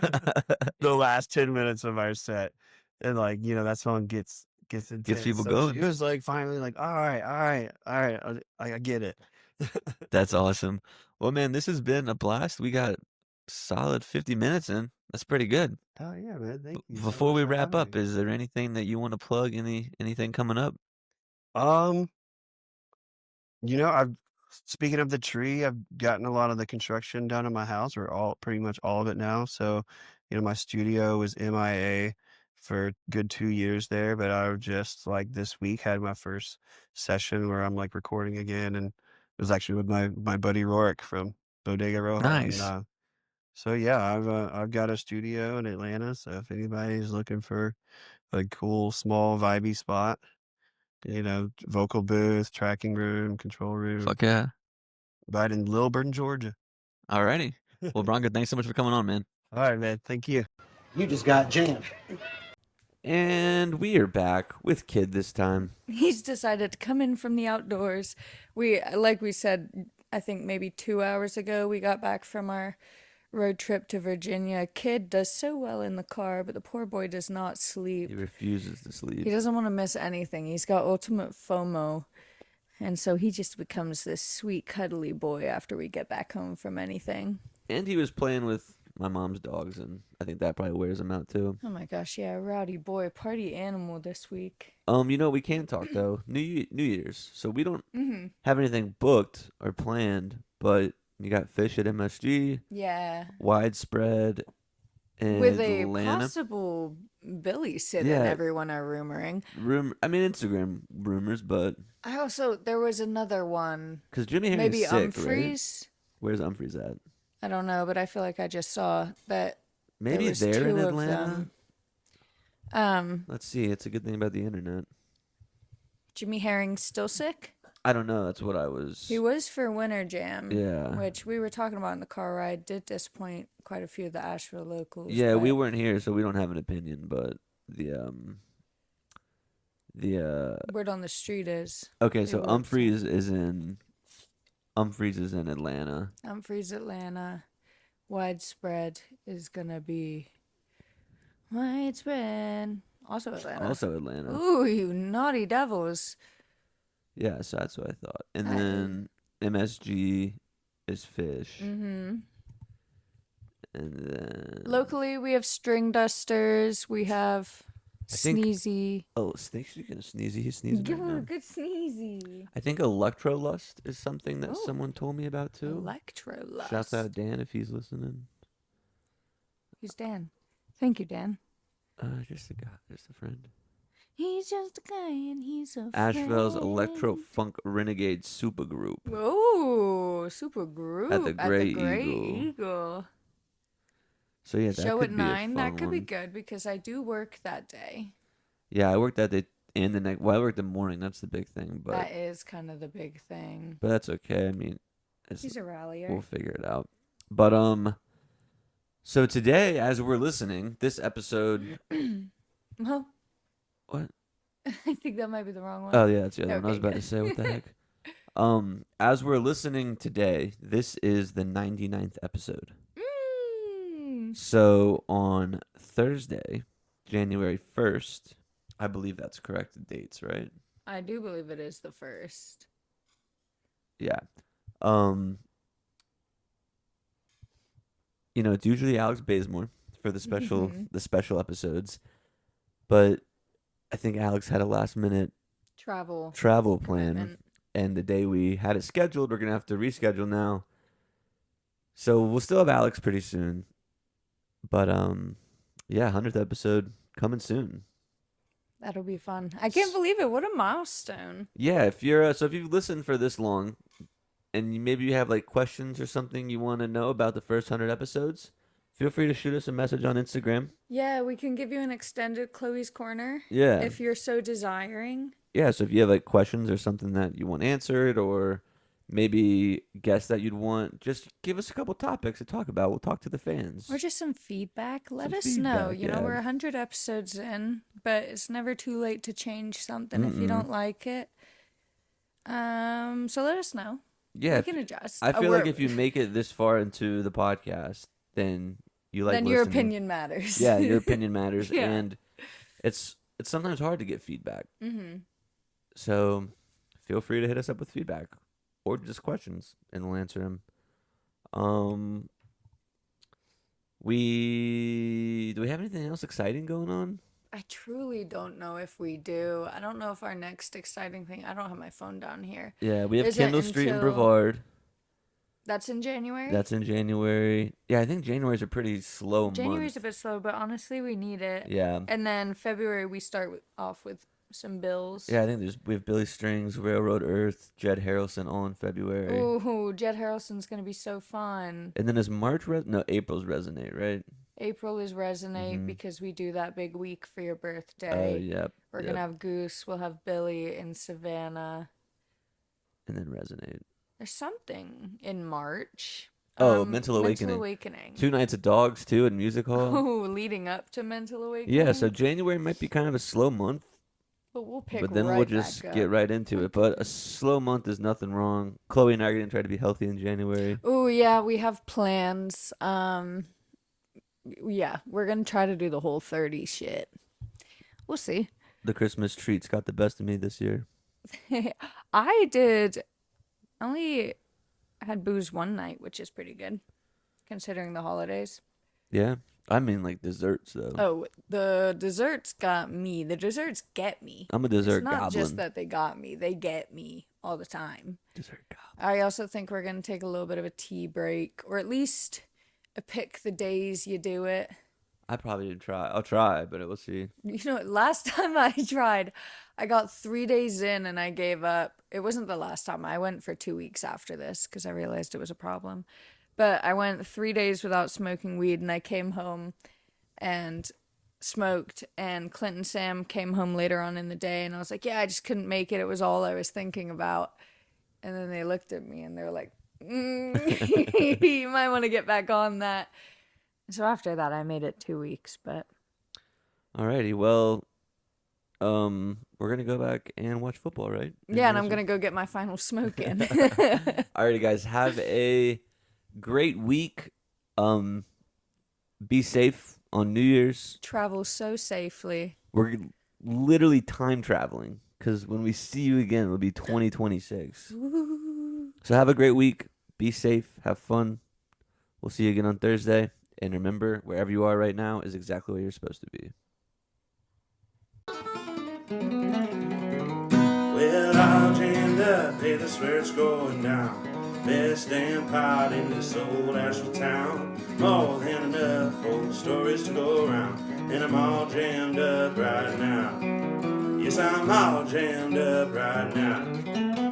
Speaker 4: the last 10 minutes of our set. And like, that song gets intense.
Speaker 1: people
Speaker 4: So
Speaker 1: going.
Speaker 4: She was like finally like, all right, I get it.
Speaker 1: That's awesome. Well, man, this has been a blast. We got solid 50 minutes in. That's pretty good.
Speaker 4: Oh yeah, man. Thank you so
Speaker 1: Before
Speaker 4: much
Speaker 1: we
Speaker 4: for
Speaker 1: wrap
Speaker 4: having
Speaker 1: up,
Speaker 4: me.
Speaker 1: is there anything that you want to plug? Anything coming up?
Speaker 4: Um, I've speaking of the tree, I've gotten a lot of the construction done in my house, or pretty much all of it now. So, my studio was MIA for a good 2 years there, but I've just like this week had my first session where I'm like recording again, and it was actually with my buddy Rourke from Bodega Roja, and
Speaker 1: Nice.
Speaker 4: so yeah, I've got a studio in Atlanta. So if anybody's looking for a cool small vibey spot, vocal booth, tracking room, control room,
Speaker 1: Fuck yeah.
Speaker 4: right in Lilburn, Georgia.
Speaker 1: Alrighty. Well, Bronco, thanks so much for coming on, man.
Speaker 4: All right, man. Thank you.
Speaker 2: You just got jammed.
Speaker 1: And we are back with Kid this time.
Speaker 3: He's decided to come in from the outdoors. Like we said, I think maybe 2 hours ago, we got back from our road trip to Virginia. Kid does so well in the car, but the poor boy does not sleep.
Speaker 1: He refuses to
Speaker 3: He
Speaker 1: sleep.
Speaker 3: doesn't want to miss anything. He's got ultimate FOMO. And so he just becomes this sweet, cuddly boy after we get back home from anything.
Speaker 1: And he was playing with my mom's dogs, and I think that probably wears him out too.
Speaker 3: Oh my gosh, yeah, rowdy boy, party animal this week.
Speaker 1: We can talk though. New Year's, so we don't have anything booked or planned, but you got Phish at MSG,
Speaker 3: Yeah.
Speaker 1: widespread, and
Speaker 3: With a
Speaker 1: Atlanta.
Speaker 3: possible Billy sit-in,
Speaker 1: Yeah.
Speaker 3: everyone are rumoring.
Speaker 1: Instagram rumors, but
Speaker 3: There was another one.
Speaker 1: because Jimmy Harry's
Speaker 3: Maybe
Speaker 1: sick, right?
Speaker 3: Humphreys?
Speaker 1: Where's Humphreys at?
Speaker 3: I don't know, but I feel like I just saw that
Speaker 1: Maybe
Speaker 3: there was
Speaker 1: they're in
Speaker 3: two of
Speaker 1: Atlanta.
Speaker 3: them.
Speaker 1: Let's see. It's a good thing about the internet.
Speaker 3: Jimmy Herring's still sick?
Speaker 1: I don't know. That's what I was.
Speaker 3: He was for Winter Jam.
Speaker 1: Yeah.
Speaker 3: Which we were talking about in the car ride. Did disappoint quite a few of the Asheville locals.
Speaker 1: Yeah, we
Speaker 3: but
Speaker 1: weren't here, so we don't have an opinion. But the
Speaker 3: word on the street is
Speaker 1: okay,
Speaker 3: they
Speaker 1: so
Speaker 3: worked.
Speaker 1: Humphreys is in Atlanta.
Speaker 3: Humphreys, Atlanta. Widespread is gonna be widespread. Also Atlanta.
Speaker 1: Also Atlanta.
Speaker 3: Ooh, you naughty devils.
Speaker 1: Yeah, so that's what I thought. And
Speaker 3: I-
Speaker 1: then MSG is Phish.
Speaker 3: Mm-hmm.
Speaker 1: And then
Speaker 3: Locally, we have String Dusters. We have
Speaker 1: I think-
Speaker 3: Sneezy.
Speaker 1: Oh, speaking of sneezy, he's sneezing
Speaker 3: Give
Speaker 1: right
Speaker 3: him a
Speaker 1: now.
Speaker 3: good sneezy.
Speaker 1: I think Electrolust is something that
Speaker 3: Oh.
Speaker 1: someone told me about too.
Speaker 3: Electrolust.
Speaker 1: Shouts out Dan if he's listening.
Speaker 3: Who's Dan? Thank you, Dan.
Speaker 1: Just a guy, just a friend.
Speaker 3: He's just a guy and he's a
Speaker 1: Asheville's
Speaker 3: friend.
Speaker 1: Electro Funk Renegade Supergroup.
Speaker 3: Oh, super group
Speaker 1: At the Grey
Speaker 3: Eagle.
Speaker 1: So yeah, that
Speaker 3: Show
Speaker 1: could
Speaker 3: at
Speaker 1: be a
Speaker 3: 9. That
Speaker 1: fun
Speaker 3: could be
Speaker 1: one.
Speaker 3: good because I do work that day.
Speaker 1: Yeah, I worked that day and the next. Well, I worked the morning. That's the big thing, but
Speaker 3: That is kind of the big thing.
Speaker 1: that's okay. I mean,
Speaker 3: He's a rallier.
Speaker 1: we'll figure it out. But so today, as we're listening, this episode.
Speaker 3: Oh,
Speaker 1: What?
Speaker 3: I think that might be the wrong one.
Speaker 1: Oh yeah, that's the other one. I was
Speaker 3: Okay,
Speaker 1: about to say what the heck. As we're listening today, this is the 99th episode.
Speaker 3: Mm.
Speaker 1: So on Thursday, January 1st, I believe that's correct. The dates, right?
Speaker 3: I do believe it is the first.
Speaker 1: Yeah. It's usually Alex Bazemore for the special episodes, but I think Alex had a last minute
Speaker 3: Travel
Speaker 1: plan,
Speaker 3: commitment.
Speaker 1: and the day we had it scheduled, we're gonna have to reschedule now. So we'll still have Alex pretty soon, but yeah, 100th episode coming soon.
Speaker 3: That'll be fun. I can't believe it. What a milestone.
Speaker 1: Yeah, if you've listened for this long, and maybe you have like questions or something you want to know about the first 100 episodes, feel free to shoot us a message on Instagram.
Speaker 3: Yeah, we can give you an extended Chloe's Corner
Speaker 1: Yeah.
Speaker 3: if you're so desiring.
Speaker 1: Yeah, so if you have like questions or something that you want answered, or maybe guests that you'd want, just give us a couple topics to talk about. We'll talk to the fans.
Speaker 3: Or just some feedback. Let
Speaker 1: Some
Speaker 3: us know.
Speaker 1: feedback,
Speaker 3: You know,
Speaker 1: yeah.
Speaker 3: we're 100 episodes in, but it's never too late to change something if you don't like it. So let us know.
Speaker 1: Yeah,
Speaker 3: We can adjust.
Speaker 1: I feel like
Speaker 3: We're-
Speaker 1: if you make it this far into the podcast, then you like
Speaker 3: then your
Speaker 1: listening.
Speaker 3: opinion matters.
Speaker 1: Yeah, your opinion matters,
Speaker 3: Yeah.
Speaker 1: and it's sometimes hard to get feedback.
Speaker 3: Mm-hmm.
Speaker 1: So feel free to hit us up with feedback or just questions, and we'll answer them. Do we have anything else exciting going on?
Speaker 3: I truly don't know if we do. I don't know if our next exciting thing. I don't have my phone down here.
Speaker 1: Yeah, we have
Speaker 3: Is it
Speaker 1: Kendall Street and
Speaker 3: until-
Speaker 1: Brevard.
Speaker 3: That's in January.
Speaker 1: That's in January. Yeah, I think January's a pretty slow
Speaker 3: January's
Speaker 1: month.
Speaker 3: a bit slow, but honestly, we need it.
Speaker 1: Yeah.
Speaker 3: And then February we start off with some bills.
Speaker 1: Yeah, I think we have Billy Strings, Railroad Earth, Jed Harrelson all in February.
Speaker 3: Ooh, Jed Harrelson's gonna be so fun.
Speaker 1: And then is March no, April's Resonate, right?
Speaker 3: April is Resonate
Speaker 1: Mhm.
Speaker 3: because we do that big week for your
Speaker 1: Oh,
Speaker 3: birthday.
Speaker 1: yep.
Speaker 3: We're
Speaker 1: yep.
Speaker 3: gonna have Goose. We'll have Billy in Savannah.
Speaker 1: And then Resonate.
Speaker 3: There's something in March.
Speaker 1: Oh, Mental Awakening.
Speaker 3: Mental Awakening.
Speaker 1: 2 Nights of Dogs too in Music Hall.
Speaker 3: Ooh, leading up to Mental Awakening.
Speaker 1: Yeah, so January might be kind of a slow month,
Speaker 3: But we'll pick.
Speaker 1: but then
Speaker 3: right
Speaker 1: we'll just
Speaker 3: back
Speaker 1: get
Speaker 3: up.
Speaker 1: right into it. But a slow month is nothing wrong. Chloe and I are gonna try to be healthy in January.
Speaker 3: Oh yeah, we have plans. Yeah, we're gonna try to do the whole 30 shit. We'll see.
Speaker 1: The Christmas treats got the best of me this year.
Speaker 3: I did only had booze one night, which is pretty good considering the holidays.
Speaker 1: Yeah, I mean like desserts though.
Speaker 3: Oh, the desserts got me. The desserts get me.
Speaker 1: I'm a dessert
Speaker 3: It's not
Speaker 1: goblin.
Speaker 3: just that they got me, they get me all the time.
Speaker 1: Dessert goblin.
Speaker 3: I also think we're going to take a little bit of a tea break, or at least pick the days you do it.
Speaker 1: I probably didn't try. I'll try, but we'll see.
Speaker 3: You know, last time I tried, I got 3 days in and I gave up. It wasn't the last time. I went for 2 weeks after this because I realized it was a problem. But I went 3 days without smoking weed and I came home and smoked. And Clint and Sam came home later on in the day and I was like, yeah, I just couldn't make it. It was all I was thinking about. And then they looked at me and they were like, you might want to get back on that. So after that, I made it 2 weeks, but
Speaker 1: Alrighty, well, we're gonna go back and watch football, right?
Speaker 3: yeah, and I'm
Speaker 1: Anything
Speaker 3: gonna go get my final smoke in.
Speaker 1: else? Alrighty, guys, have a great week. Be safe on New Year's.
Speaker 3: Travel so safely.
Speaker 1: We're literally time traveling because when we see you again, it'll be 2026. So have a great week. Be safe. Have fun. We'll see you again on Thursday. And remember, wherever you are right now is exactly where you're supposed to be.
Speaker 2: Well, all jammed up, hey, that's where it's going down. Best damn pot in this old Asheville town. More than enough old stories to go around. And I'm all jammed up right now. Yes, I'm all jammed up right now.